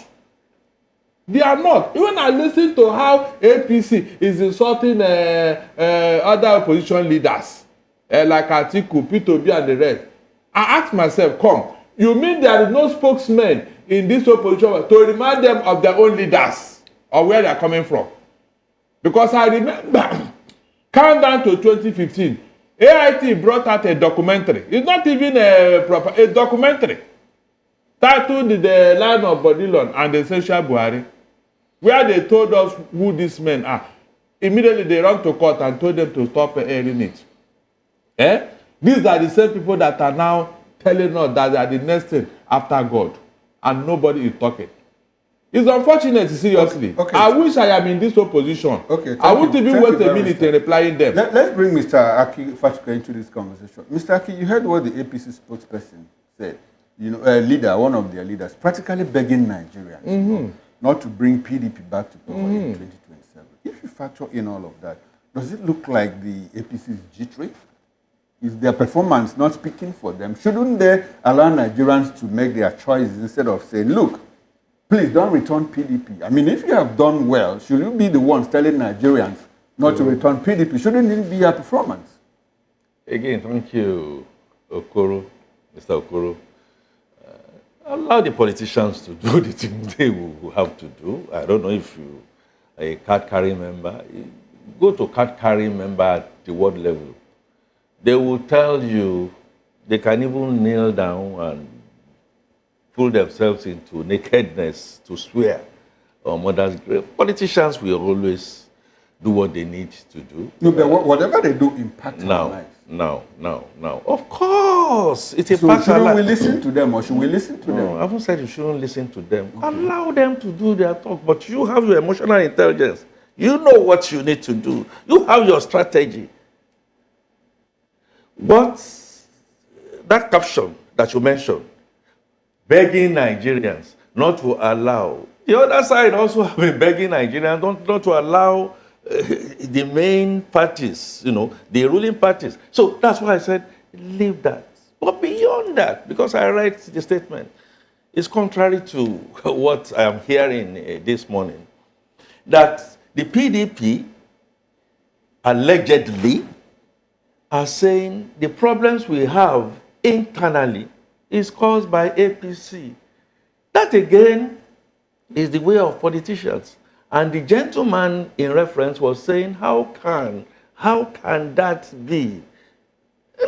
Speaker 10: They are not. Even I listen to how APC is insulting other opposition leaders, like Atiku, P2B, and the rest. I ask myself, you mean there is no spokesman in this opposition to remind them of their own leaders or where they are coming from? Because I remember, countdown to 2015, AIT brought out a documentary. It's not even a documentary titled The Line of Bodilon and the Essential Buhari, where they told us who these men are. Immediately they ran to court and told them to stop airing it. These are the same people that are now telling us that they are the next thing after God, and nobody is talking. It's unfortunate, seriously. Okay. I wish I am in this opposition. Okay, I won't even wait a minute in replying them.
Speaker 2: Let's bring Mr. Aki Fatuka into this conversation. Mr. Aki, you heard what the APC spokesperson said. A leader, one of their leaders, practically begging Nigerians not to bring PDP back to power in 2027. If you factor in all of that, does it look like the APC is jittery? Is their performance not speaking for them? Shouldn't they allow Nigerians to make their choices instead of saying, look, please don't return PDP? I mean, if you have done well, should you be the ones telling Nigerians not to return PDP? Shouldn't it be your performance?
Speaker 11: Again, thank you, Okoro, Mr. Okoro. Allow the politicians to do the thing they will have to do. I don't know if you are a card-carrying member. Go to card-carrying member at the world level. They will tell you, they can even kneel down and pull themselves into nakedness to swear on mother's grave. Politicians will always do what they need to do.
Speaker 2: No, but whatever they do impacts our lives.
Speaker 11: Now. Of course, it's a
Speaker 2: so
Speaker 11: part of life.
Speaker 2: Should we listen to them, or should we listen to them?
Speaker 11: I haven't said you shouldn't listen to them. Okay. Allow them to do their talk, but you have your emotional intelligence. You know what you need to do. You have your strategy. What that caption that you mentioned, begging Nigerians not to allow, the other side also have been begging Nigerians not to allow the main parties, the ruling parties. So that's why I said, leave that. But beyond that, because I write the statement, it's contrary to what I am hearing this morning, that the PDP allegedly are saying the problems we have internally is caused by APC. That again is the way of politicians. And the gentleman in reference was saying, how can that be?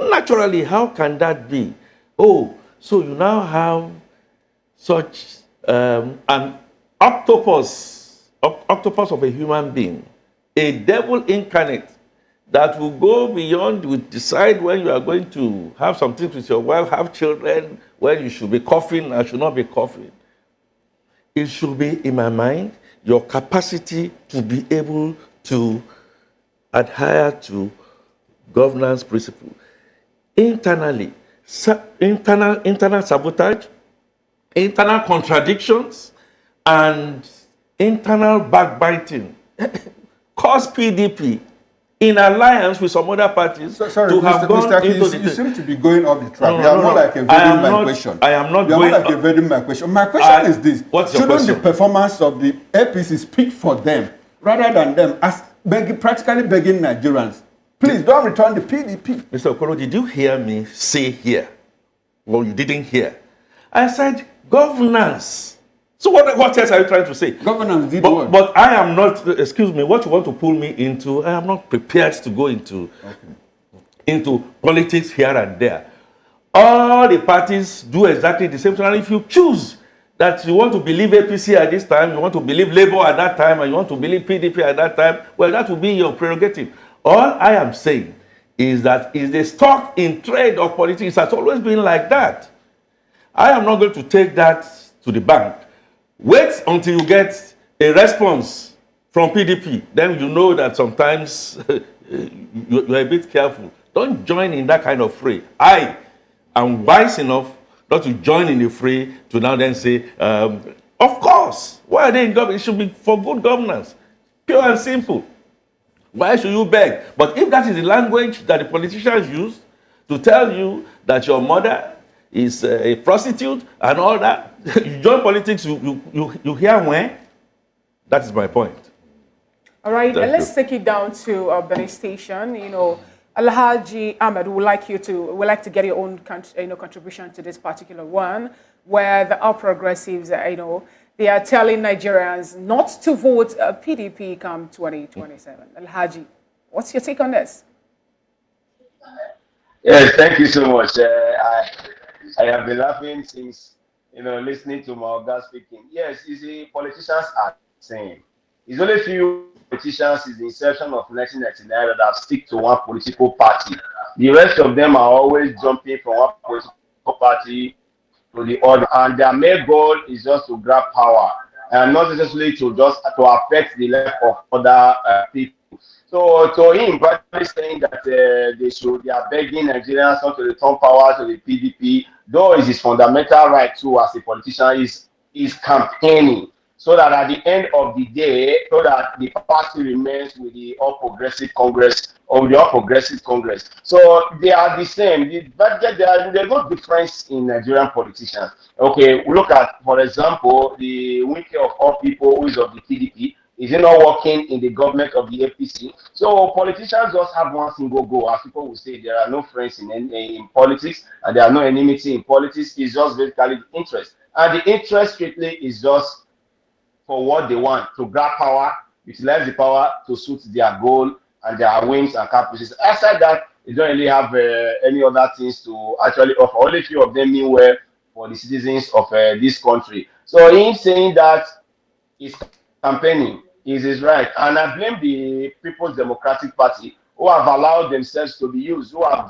Speaker 11: Naturally, how can that be? Oh, so you now have such an octopus of a human being, a devil incarnate, that will go beyond, will decide when you are going to have some things with your wife, have children, when you should be coughing and should not be coughing. It should be, in my mind, your capacity to be able to adhere to governance principle. Internally, internal sabotage, internal contradictions, and internal backbiting cause PDP in alliance with some other parties to have gone into the...
Speaker 2: You seem to be going off the track.
Speaker 11: No,
Speaker 2: You are more like evading my question.
Speaker 11: I am not
Speaker 2: you are
Speaker 11: going...
Speaker 2: more like evading my question. My question is this.
Speaker 11: What's your question?
Speaker 2: Shouldn't the performance of the APC speak for them rather than them as practically begging Nigerians? Please don't return the PDP.
Speaker 11: Mr. Okoro, did you hear me say here? Well, you didn't hear. I said governance. So what else are you trying to say?
Speaker 2: Governance did what?
Speaker 11: But I am not, excuse me, what you want to pull me into, I am not prepared to go into politics here and there. All the parties do exactly the same thing. And if you choose that you want to believe APC at this time, you want to believe Labour at that time, and you want to believe PDP at that time, well, that will be your prerogative. All I am saying is that is the stock in trade of politics has always been like that. I am not going to take that to the bank. Wait until you get a response from PDP. Then you know that sometimes you're a bit careful. Don't join in that kind of fray. I am wise enough not to join in the fray to now then say, of course, why are they in government? It should be for good governance. Pure and simple. Why should you beg? But if that is the language that the politicians use to tell you that your mother is a prostitute and all that, you join politics, you hear when? That is my point.
Speaker 3: All right, let's take it down to Benin Station. You know, Alhaji Ahmed would like to get your own contribution to this particular one, where the All Progressives, they are telling Nigerians not to vote PDP come 2027. Alhaji, what's your take on this?
Speaker 13: Yes, thank you so much. I have been laughing since, listening to my guy speaking. Yes, you see, politicians are the same. It's only few politicians since the inception of 1999 that have stick to one political party. The rest of them are always jumping from one political party to the other, and their main goal is just to grab power and not necessarily to affect the life of other people. So to him, practically saying that they are begging Nigerians not to return power to the PDP, though it is his fundamental right to, as a politician, is campaigning so that at the end of the day, so that the party remains with the All Progressive Congress or the All Progressive Congress. So they are the same, but there's no difference in Nigerian politicians. Okay, we look at, for example, the Wike of all people who is of the PDP. Is he not working in the government of the APC? So politicians just have one single goal. As people will say, there are no friends in politics, and there are no enmity in politics. It's just basically interest. And the interest strictly is just for what they want, to grab power, utilize the power to suit their goal and their whims and caprices. Aside that, they don't really have any other things to actually offer. Only few of them mean well for the citizens of this country. So him saying that is campaigning is his right, and I blame the People's Democratic Party who have allowed themselves to be used, who have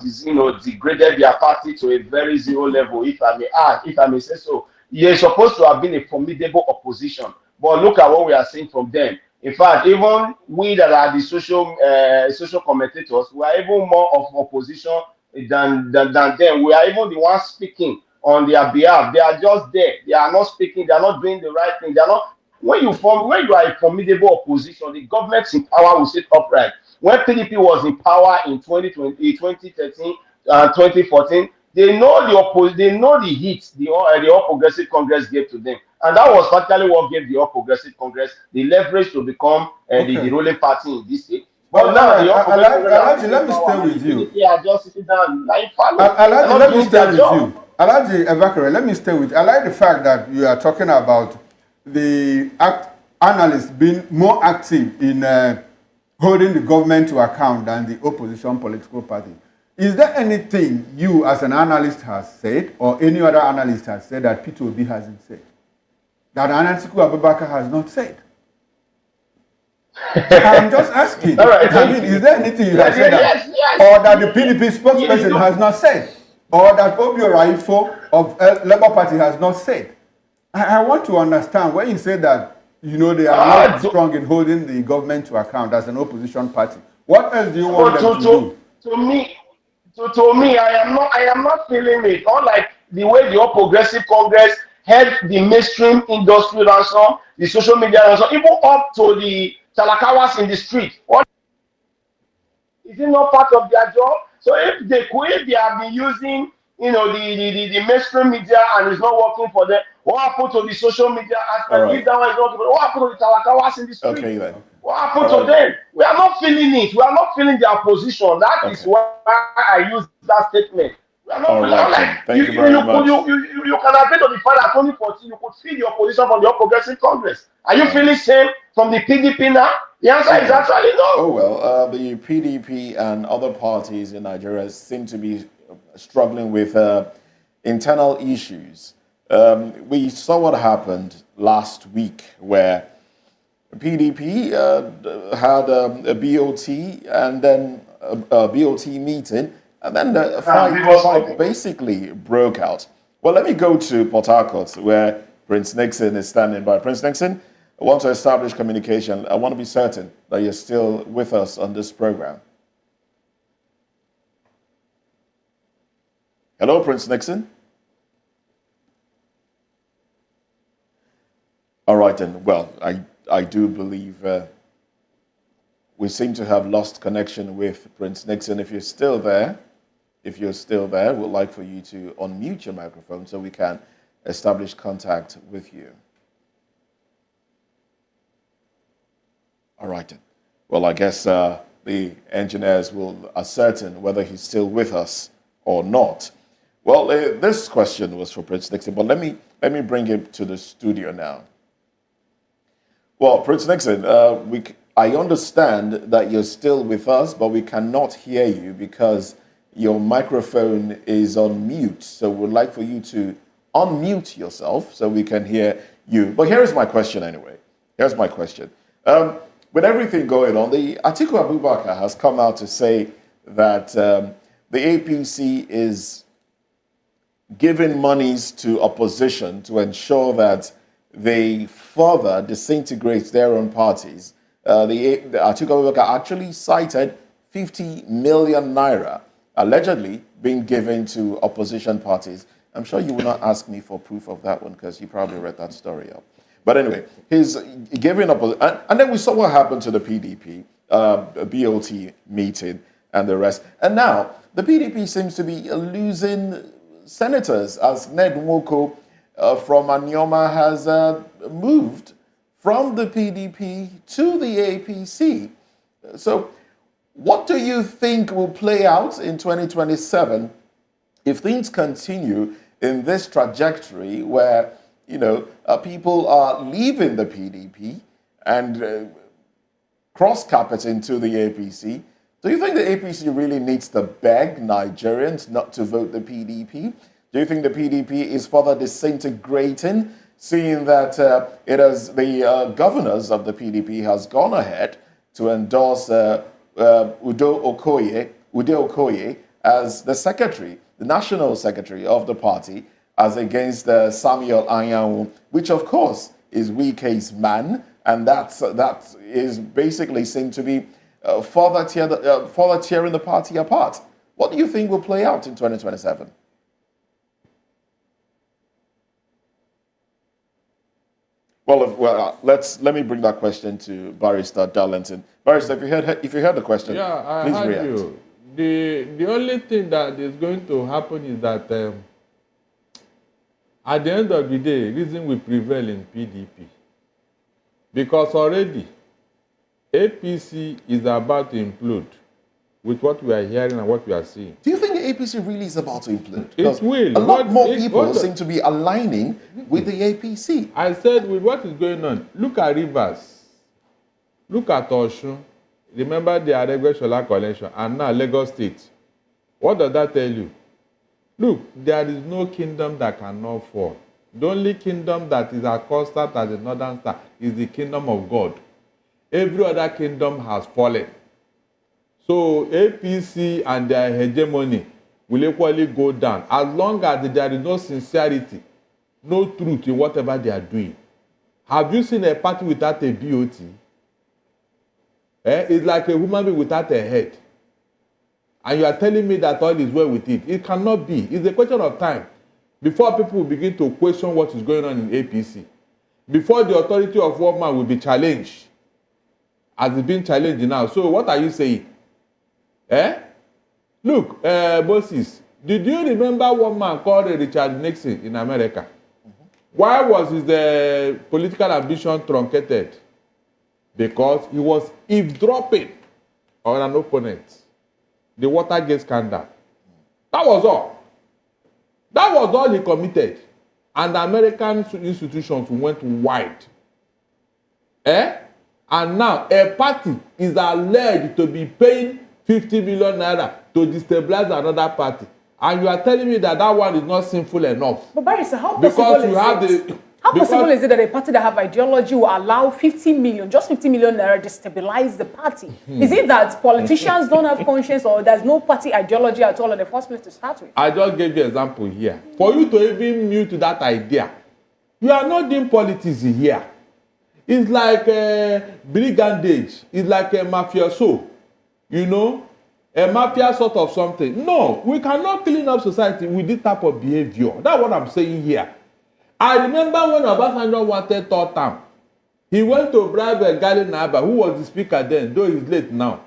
Speaker 13: degraded their party to a very zero level, if I may say so. You're supposed to have been a formidable opposition, but look at what we are seeing from them. In fact, even we that are the social commentators, we are even more of opposition than them. We are even the ones speaking on their behalf. They are just there. They are not speaking. They are not doing the right thing. They are not. When you are a formidable opposition, the government's in power will sit upright. When PDP was in power in 2020, 2013, 2014, they know the hits the All Progressive Congress gave to them, and that was practically what gave the All Progressive Congress the leverage to become the ruling party in this state. But now the All Progressive Congress,
Speaker 2: let me stay with you.
Speaker 13: They are just sitting down like follow.
Speaker 2: Let me stay with you. Alhaji Evakare, let me stay with you. I like the fact that you are talking about the analysts being more active in holding the government to account than the opposition political party. Is there anything you as an analyst has said or any other analyst has said that P2B hasn't said? That Atiku Abubakar has not said? I'm just asking.
Speaker 13: All right.
Speaker 2: I mean, is there anything you have said
Speaker 13: Yes, yes.
Speaker 2: or that the PDP spokesperson has not said, or that Obio Raifo of Labour Party has not said? I want to understand when you say that, you know, they are not strong in holding the government to account as an opposition party. What else do you want them to do?
Speaker 13: To me, I am not feeling it. Unlike the way the All Progressive Congress held the mainstream industry ransom, the social media ransom, even up to the Chalakawas in the street. What is it not part of their job? So if they have been using, you know, the mainstream media and it's not working for them, what happened to the social media aspect?
Speaker 1: Right.
Speaker 13: If that one is not working, what happened to the Chalakawas in the street?
Speaker 1: Okay, then.
Speaker 13: What happened to them? We are not feeling it. We are not feeling their position. That is why I use that statement. We are not
Speaker 1: All right, then. Thank you very much.
Speaker 13: You can agree to the fact that 2014 you could feel your position from the All Progressive Congress. Are you feeling same from the PDP now? The answer is actually no.
Speaker 1: Oh, well, the PDP and other parties in Nigeria seem to be struggling with internal issues. We saw what happened last week where PDP had a BOT and then a BOT meeting, and then the fight basically broke out. Well, let me go to Port Harcourt, where Prince Nixon is standing by. Prince Nixon, I want to establish communication. I want to be certain that you're still with us on this program. Hello, Prince Nixon. All right, then. Well, I do believe we seem to have lost connection with Prince Nixon. If you're still there, we'd like for you to unmute your microphone so we can establish contact with you. All right, then. Well, I guess the engineers will ascertain whether he's still with us or not. Well, this question was for Prince Nixon, but let me bring him to the studio now. Well, Prince Nixon, I understand that you're still with us, but we cannot hear you because your microphone is on mute. So we'd like for you to unmute yourself so we can hear you. But here's my question anyway. Here's my question. With everything going on, the Atiku Abubakar has come out to say that the APC is giving monies to opposition to ensure that they further disintegrate their own parties. The Atiku Abubakar actually cited 50 million naira allegedly being given to opposition parties. I'm sure you will not ask me for proof of that one because you probably read that story up. But anyway, he's giving up, and then we saw what happened to the PDP, BOT meeting and the rest. And now the PDP seems to be losing senators as Ned Nwoko from Anioma has moved from the PDP to the APC. So what do you think will play out in 2027 if things continue in this trajectory where, you know, people are leaving the PDP and cross-carpeting to the APC? Do you think the APC really needs to beg Nigerians not to vote the PDP? Do you think the PDP is further disintegrating, seeing that the governors of the PDP has gone ahead to endorse Udo Okoye as the secretary, the national secretary of the party, as against Samuel Anyanwu, which of course is Wike's man, and that is basically seen to be further tearing the party apart. What do you think will play out in 2027? Well, let me bring that question to Barrister Darlington. Barrister, if you heard the question, please react.
Speaker 10: You. The only thing that is going to happen is that at the end of the day, reason will prevail in PDP. Because already, APC is about to implode with what we are hearing and what we are seeing.
Speaker 1: Do you think the APC really is about to implode?
Speaker 10: It will.
Speaker 1: A lot more people seem to be aligning with the APC.
Speaker 10: I said, with what is going on, look at Rivers, look at Osun, remember the Aregbesola collection, and now Lagos State. What does that tell you? Look, there is no kingdom that cannot fall. The only kingdom that is as constant as the northern star is the kingdom of God. every other kingdom has fallen. So APC and their hegemony will equally go down as long as there is no sincerity, no truth in whatever they are doing. Have you seen a party without a BOT? It's like a human being without a head. And you are telling me that all is well with it. It cannot be. It's a question of time before people will begin to question what is going on in APC. Before the authority of one man will be challenged, as it's being challenged now. So what are you saying? Look, bosses, did you remember one man called Richard Nixon in America? Why was his political ambition truncated? Because he was eavesdropping on an opponent. The Watergate scandal. That was all. That was all he committed. And the American institutions went wide. And now a party is alleged to be paying 50 million naira to destabilize another party. And you are telling me that that one is not sinful enough.
Speaker 3: But Barry, so how possible is it that a party that have ideology will allow 50 million, just 50 million naira destabilize the party? Is it that politicians don't have conscience, or there's no party ideology at all in the first place to start with?
Speaker 10: I just gave you an example here. For you to even mute that idea, you are not doing politics here. It's like brigandage. It's like a mafioso. You know, a mafia sort of something. No, we cannot clean up society with this type of behavior. That's what I'm saying here. I remember when Obasa wanted third term, he went to bribe Gali Naba, who was the speaker then, though he's late now.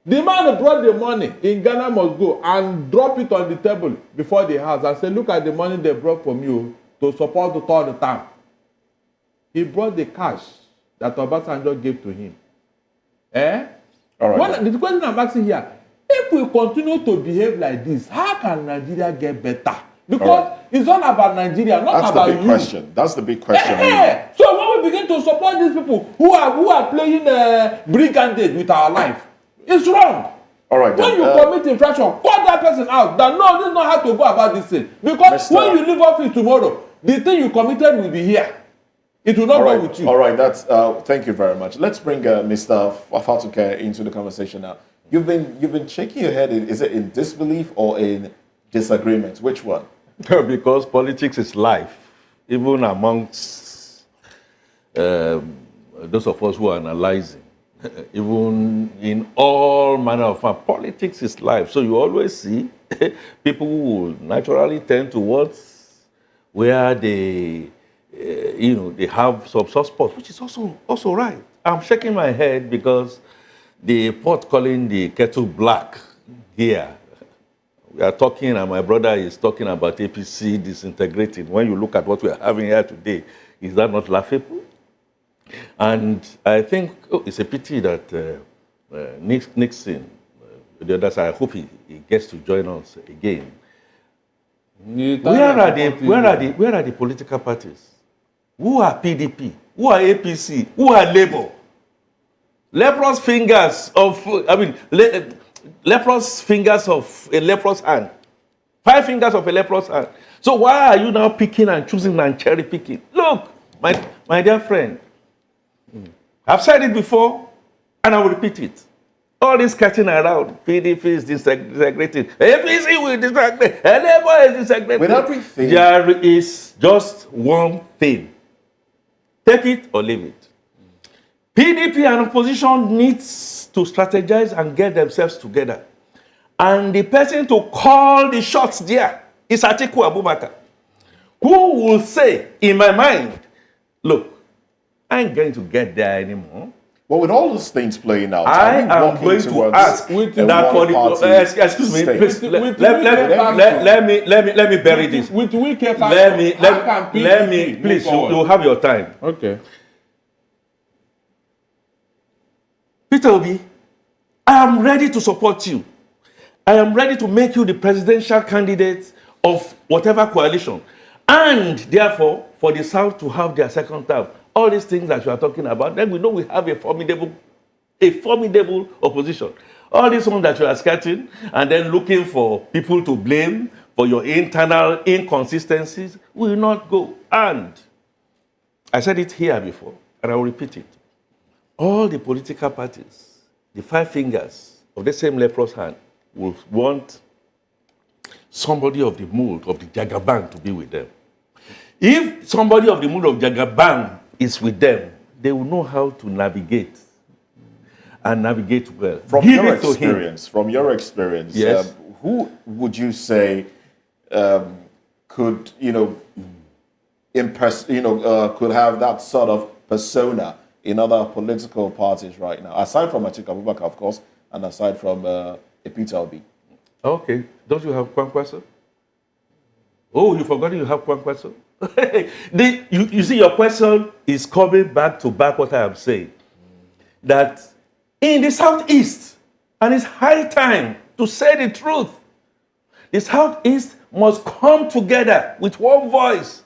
Speaker 10: The man who brought the money in Ghana must go and drop it on the table before the house and say, look at the money they brought from you to support the third term. He brought the cash that Obasanjo gave to him. All right. The question I'm asking here, if we continue to behave like this, how can Nigeria get better? Because it's all about Nigeria, not about you.
Speaker 1: That's the big question. That's the big question.
Speaker 10: So when we begin to support these people who are playing brigandage with our life, it's wrong.
Speaker 1: All right.
Speaker 10: When you commit infraction, call that person out. That no, this is not how to go about this thing. Because when you leave office tomorrow, the thing you committed will be here. It will not go with you.
Speaker 1: All right. That's thank you very much. Let's bring Mr. Fatuke into the conversation now. You've been shaking your head. Is it in disbelief or in disagreement? Which one?
Speaker 11: Because politics is life, even amongst those of us who are analyzing. Even in all manner of fun, politics is life. So you always see people who will naturally tend towards where they, they have some soft spot, which is also right. I'm shaking my head because the pot calling the kettle black here. We are talking, and my brother is talking about APC disintegrating. When you look at what we are having here today, is that not laughable? And I think it's a pity that Nixon, the other side, I hope he gets to join us again. Where are the political parties? Who are PDP? Who are APC? Who are Labour? Leprous fingers of a leprous hand. 5 fingers of a leprous hand. So why are you now picking and choosing and cherry picking? Look, my dear friend, I've said it before, and I will repeat it. All this catching around, PDP is disintegrating, APC will disintegrate, Labour is disintegrating.
Speaker 1: With everything,
Speaker 11: there is just one thing. Take it or leave it. PDP and opposition needs to strategize and get themselves together. And the person to call the shots there is Atiku Abubakar, who will say, in my mind, look, I ain't going to get there anymore.
Speaker 1: Well, with all those things playing out,
Speaker 11: I am going to ask that for the excuse me, please, let me bury this. Let me please. You have your time.
Speaker 10: Okay.
Speaker 11: Peter Obi, I am ready to support you. I am ready to make you the presidential candidate of whatever coalition. And therefore, for the South to have their second term, all these things that you are talking about, then we know we have a formidable opposition. All these ones that you are sketching and then looking for people to blame for your internal inconsistencies will not go. And I said it here before, and I will repeat it. all the political parties, the five fingers of the same leprous hand, will want somebody of the mold of the Jagaban to be with them. If somebody of the mold of Jagaban is with them, they will know how to navigate and navigate well.
Speaker 1: From
Speaker 11: Give
Speaker 1: your
Speaker 11: it to him.
Speaker 1: experience,
Speaker 11: Yes.
Speaker 1: Who would you say could, could have that sort of persona in other political parties right now, aside from Atiku Abubakar, of course, and aside from Peter Obi?
Speaker 11: Okay. Don't you have one question? Oh, you forgot you have one question? You see, your question is coming back to back what I am saying. That in the Southeast, and it's high time to say the truth, the Southeast must come together with one voice.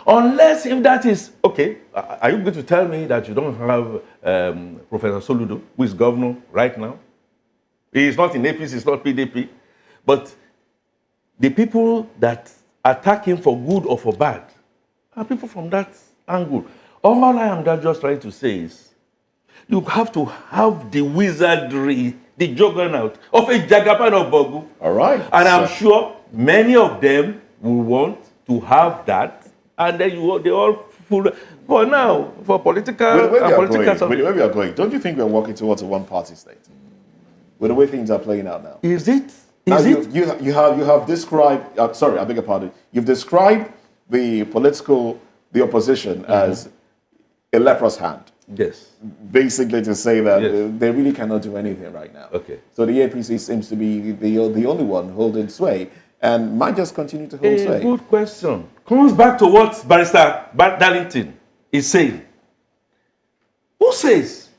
Speaker 11: Unless if that is, okay, are you going to tell me that you don't have Professor Soludo, who is governor right now? He is not in APC, he's not PDP. But the people that attack him for good or for bad are people from that angle. All I am just trying to say is, you have to have the wizardry, the juggernaut of a Jagaban of Bogu.
Speaker 1: All right.
Speaker 11: And I'm sure many of them will want to have that, and then they all full. For now, for political
Speaker 1: With the way we are going, don't you think we're walking towards a one-party state? With the way things are playing out now.
Speaker 11: Is it?
Speaker 1: Now you have described. Sorry, I beg your pardon. You've described the opposition as a leprous hand.
Speaker 11: Yes.
Speaker 1: Basically, to say that they really cannot do anything right now.
Speaker 11: Okay.
Speaker 1: So the APC seems to be the only one holding sway, and might just continue to hold sway.
Speaker 11: Good question. Comes back to what Barrister Darlington is saying. Who says?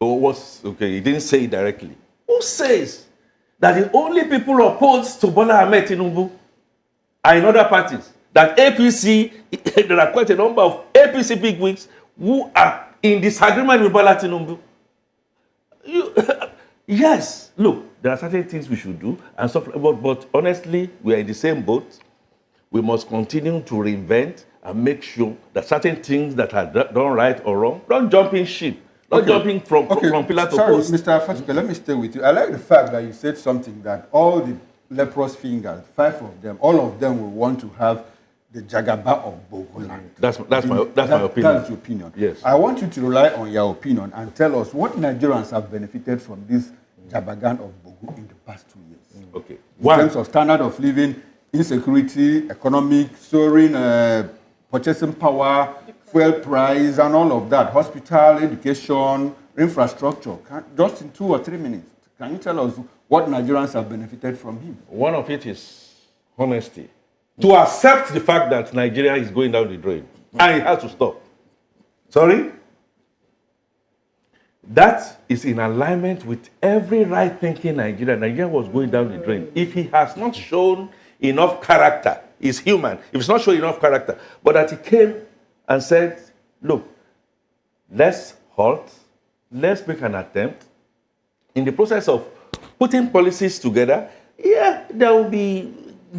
Speaker 11: Okay, he didn't say it directly. Who says that the only people opposed to Bola Ahmed Tinubu are in other parties? That APC, there are quite a number of APC bigwigs who are in disagreement with Bola Tinubu. Yes, look, there are certain things we should do, and stuff, but honestly, we are in the same boat. We must continue to reinvent and make sure that certain things that are done right or wrong, don't jump in ship. Not jumping from pillar to post.
Speaker 2: Mr. Fatuke, let me stay with you. I like the fact that you said something that all the leprous fingers, 5 of them, all of them will want to have the Jagaba of Bogoland.
Speaker 11: That's my opinion.
Speaker 2: That's your opinion.
Speaker 11: Yes.
Speaker 2: I want you to rely on your opinion and tell us what Nigerians have benefited from this Jabagan of Bogu in the past 2 years.
Speaker 11: Okay.
Speaker 2: In terms of standard of living, insecurity, economic, soaring purchasing power, fuel price, and all of that, hospital, education, infrastructure. Just in 2 or 3 minutes, can you tell us what Nigerians have benefited from him?
Speaker 11: One of it is honesty. To accept the fact that Nigeria is going down the drain, and it has to stop. Sorry? That is in alignment with every right-thinking Nigerian. Nigeria was going down the drain. If he has not shown enough character, he's human. If he's not showing enough character, but that he came and said, look, let's halt, let's make an attempt. In the process of putting policies together, there will be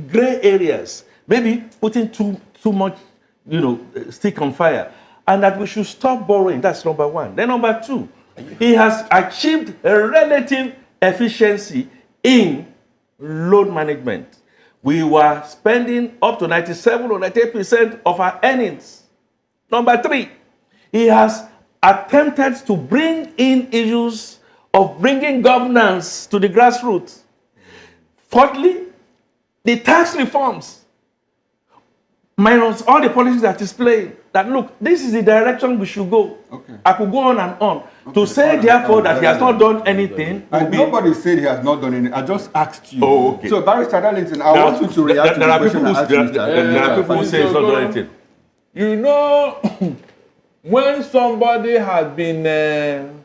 Speaker 11: gray areas. Maybe putting too much, stick on fire. And that we should stop borrowing. That's number one. Then number 2, he has achieved a relative efficiency in loan management. We were spending up to 97 or 98% of our earnings. Number 3, he has attempted to bring in issues of bringing governance to the grassroots. Fourthly, the tax reforms, minus all the policies that is playing, that look, this is the direction we should go. Okay. I could go on and on. Okay. To say, therefore, that he has not done anything.
Speaker 2: Nobody said he has not done anything. I just asked you.
Speaker 11: Oh, okay.
Speaker 2: So, Barrister Darlington, I want you to react to the question I asked you.
Speaker 11: There are people who say he's not done anything.
Speaker 10: You know, when somebody has been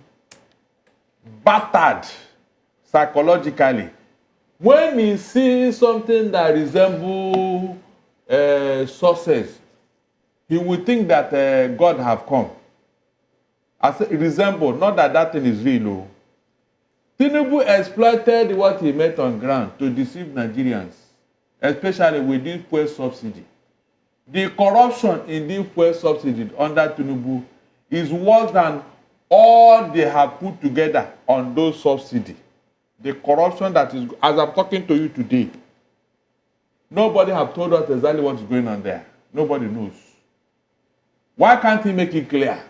Speaker 10: battered psychologically, when he sees something that resembles success, he will think that God have come. I say resemble, not that thing is real. Oh. Tinubu exploited what he met on ground to deceive Nigerians, especially with this fuel subsidy. The corruption in the fuel subsidy under Tinubu is worse than all they have put together on those subsidies, the corruption that is, as I'm talking to you today, nobody have told us exactly what is going on there. Nobody knows. Why can't he make it clear?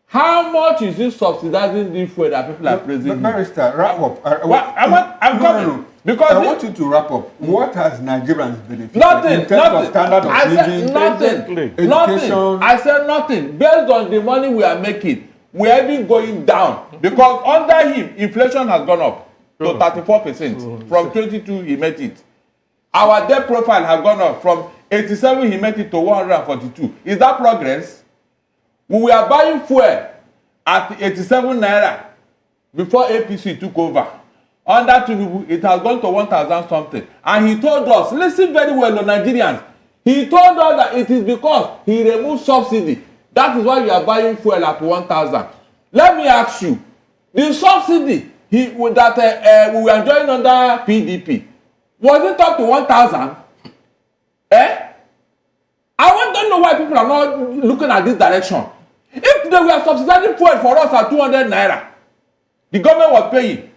Speaker 10: How much is he subsidizing the fuel that people are praising?
Speaker 2: Barrister, wrap up.
Speaker 10: I'm coming. Because
Speaker 2: I want you to wrap up. What has Nigerians benefited
Speaker 10: nothing,
Speaker 2: in terms of standard of living,
Speaker 10: nothing.
Speaker 2: education?
Speaker 10: I said nothing. Based on the money we are making, we are even going down. Because under him, inflation has gone up to 34%. From 22, he met it. Our debt profile has gone up from 87, he met it to 142. Is that progress? We were buying fuel at 87 naira before APC took over. Under Tinubu, it has gone to 1,000 something. And he told us, listen very well, Nigerians. He told us that it is because he removed subsidy. That is why we are buying fuel at 1,000. Let me ask you, the subsidy that we were enjoying under PDP, was it up to 1,000? I want to know why people are not looking at this direction. If they were subsidizing fuel for us at 200 naira, the government was paying.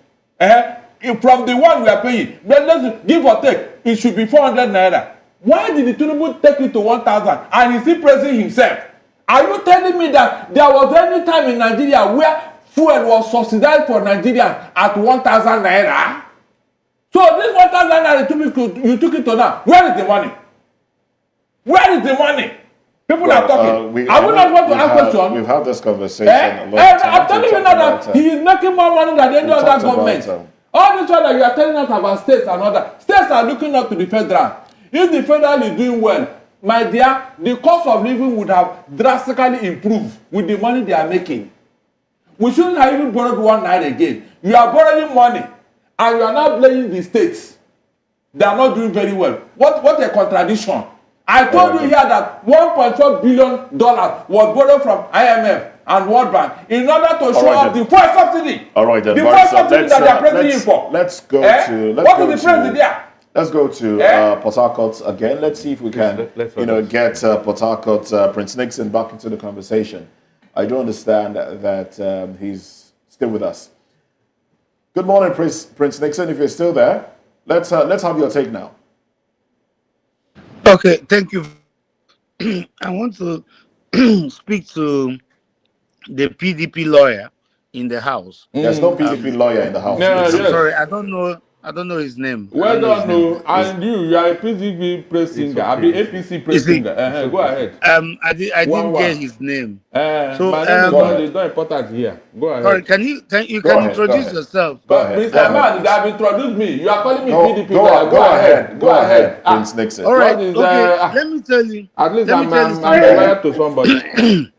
Speaker 10: From the one we are paying, then let's give or take, it should be 400 naira. Why did the Tinubu take it to 1,000 and is he praising himself? Are you telling me that there was any time in Nigeria where fuel was subsidized for Nigerians at 1,000 naira? So this 1,000 naira you took it to now. Where is the money? Where is the money? People are talking. I would not want to ask question.
Speaker 1: We've had this conversation a lot of times.
Speaker 10: I'm telling you now that he is making more money than any other government. All this one that you are telling us about states and other states are looking up to the federal. If the federal is doing well, my dear, the cost of living would have drastically improved with the money they are making. We shouldn't have even borrowed one night again. You are borrowing money and you are now blaming the states. They are not doing very well. What a contradiction. I told you here that $1.4 billion was borrowed from IMF and World Bank in order to show up the fuel subsidy.
Speaker 1: All right, then.
Speaker 10: The fuel subsidy that they are praising him for.
Speaker 1: Let's go to...
Speaker 10: What is the president there?
Speaker 1: Let's go to Port Harcourt again. Let's see if we can, get Port Harcourt, Prince Nixon back into the conversation. I do understand that he's still with us. Good morning, Prince Nixon. If you're still there, let's have your take now.
Speaker 12: Okay, thank you. I want to speak to the PDP lawyer in the House.
Speaker 1: There's no PDP lawyer in the House.
Speaker 12: I'm sorry, I don't know his name.
Speaker 10: Well done, no. And you are a PDP press singer. I'll be APC press singer. Go ahead.
Speaker 12: I didn't get his name.
Speaker 10: So my name is not important here. Go ahead.
Speaker 12: Sorry, can you introduce yourself?
Speaker 10: Mr. Man, they have introduced me. You are calling me PDP.
Speaker 1: Go ahead. Go ahead, Prince Nixon.
Speaker 12: All right. Okay. Let me tell you.
Speaker 10: At least I'm married to somebody.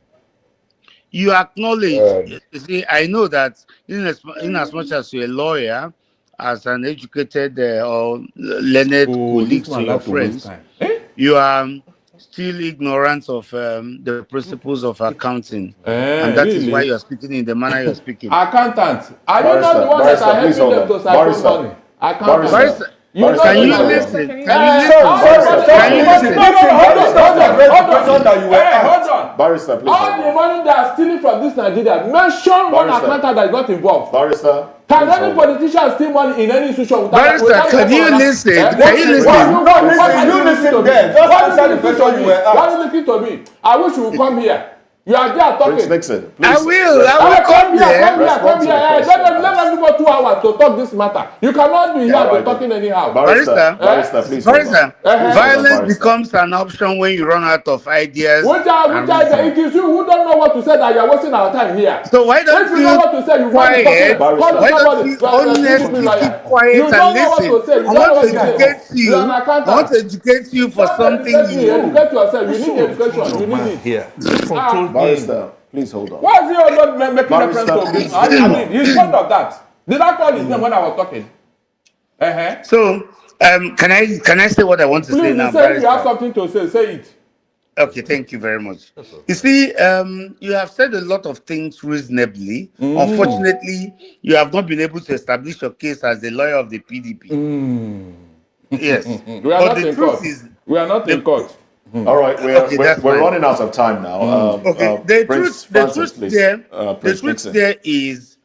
Speaker 12: You acknowledge. You see, I know that in as much as you're a lawyer, as an educated or learned colleague to your friends, you are still ignorant of the principles of accounting, and that is why you are speaking in the manner you are speaking.
Speaker 10: Accountant, are you not the one that are helping them to cycle money? Accountant.
Speaker 12: Can you listen?
Speaker 10: Hold on.
Speaker 1: Barrister, please.
Speaker 10: All the money they are stealing from this Nigeria, mention one accountant that got involved.
Speaker 1: Barrister.
Speaker 10: Can any politician steal money in any institution without...
Speaker 12: Barrister, can you listen? Can you listen?
Speaker 2: You listen there. Just answer the question you were asked.
Speaker 10: Why are you listening to me? I wish you would come here. You are there talking.
Speaker 1: Prince Nixon, please.
Speaker 12: I will come here.
Speaker 10: Come here. Let me go 2 hours to talk this matter. You cannot be here talking anyhow.
Speaker 1: Barrister, please.
Speaker 12: Barrister, violence becomes an option when you run out of ideas.
Speaker 10: It is you who don't know what to say that you are wasting our time here.
Speaker 12: So why don't you
Speaker 10: know what to say? You
Speaker 12: quiet? Why don't you honestly keep quiet and listen? I want to educate you. I want to educate you for something new.
Speaker 10: Educate yourself. You need education. You need it.
Speaker 1: Barrister, please hold on.
Speaker 10: Why is he not making reference to this? I mean, he's part of that. Did I call his name when I was talking?
Speaker 12: So, can I say what I want to say now?
Speaker 10: Please, you have something to say it.
Speaker 12: Okay, thank you very much. You see, you have said a lot of things reasonably. Unfortunately, you have not been able to establish your case as the lawyer of the PDP. Yes.
Speaker 10: We are not in court. We are not in court.
Speaker 1: All right, we're running out of time now.
Speaker 12: Okay, the
Speaker 1: Prince
Speaker 12: truth, the
Speaker 1: Francis,
Speaker 12: truth
Speaker 1: please.
Speaker 12: there,
Speaker 1: Prince
Speaker 12: the truth
Speaker 1: Nixon.
Speaker 12: there is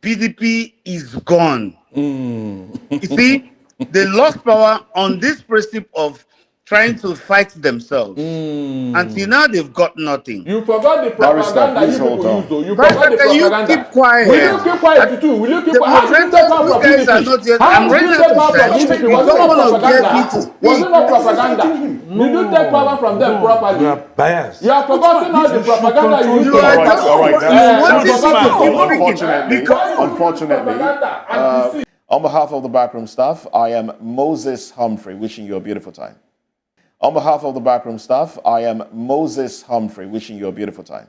Speaker 12: PDP is gone. You see, they lost power on this principle of trying to fight themselves. Until now, they've got nothing.
Speaker 10: You forgot the propaganda you people use, though. You forgot the
Speaker 12: Can you
Speaker 10: propaganda.
Speaker 12: keep quiet?
Speaker 10: Will you keep quiet too? Will you keep
Speaker 12: The
Speaker 10: quiet? How did you take power from
Speaker 12: moderators, you guys are not
Speaker 10: PDP?
Speaker 12: just.
Speaker 10: How
Speaker 12: I'm
Speaker 10: did you
Speaker 12: running
Speaker 10: take
Speaker 12: out
Speaker 10: power
Speaker 12: of
Speaker 10: from
Speaker 12: time.
Speaker 10: PDP?
Speaker 12: You
Speaker 10: Was it
Speaker 12: don't
Speaker 10: not
Speaker 12: want to get me
Speaker 10: propaganda?
Speaker 12: to
Speaker 10: Was
Speaker 12: speak.
Speaker 10: it not propaganda? Did you take power from them properly?
Speaker 11: You are biased.
Speaker 10: You have forgotten all the propaganda you used to
Speaker 12: You are
Speaker 10: write
Speaker 12: just
Speaker 1: all right,
Speaker 12: unfortunately,
Speaker 1: on behalf of the backroom staff, I am Moses Humphrey, wishing you a beautiful time. On behalf of the backroom staff, I am Moses Humphrey, wishing you a beautiful time.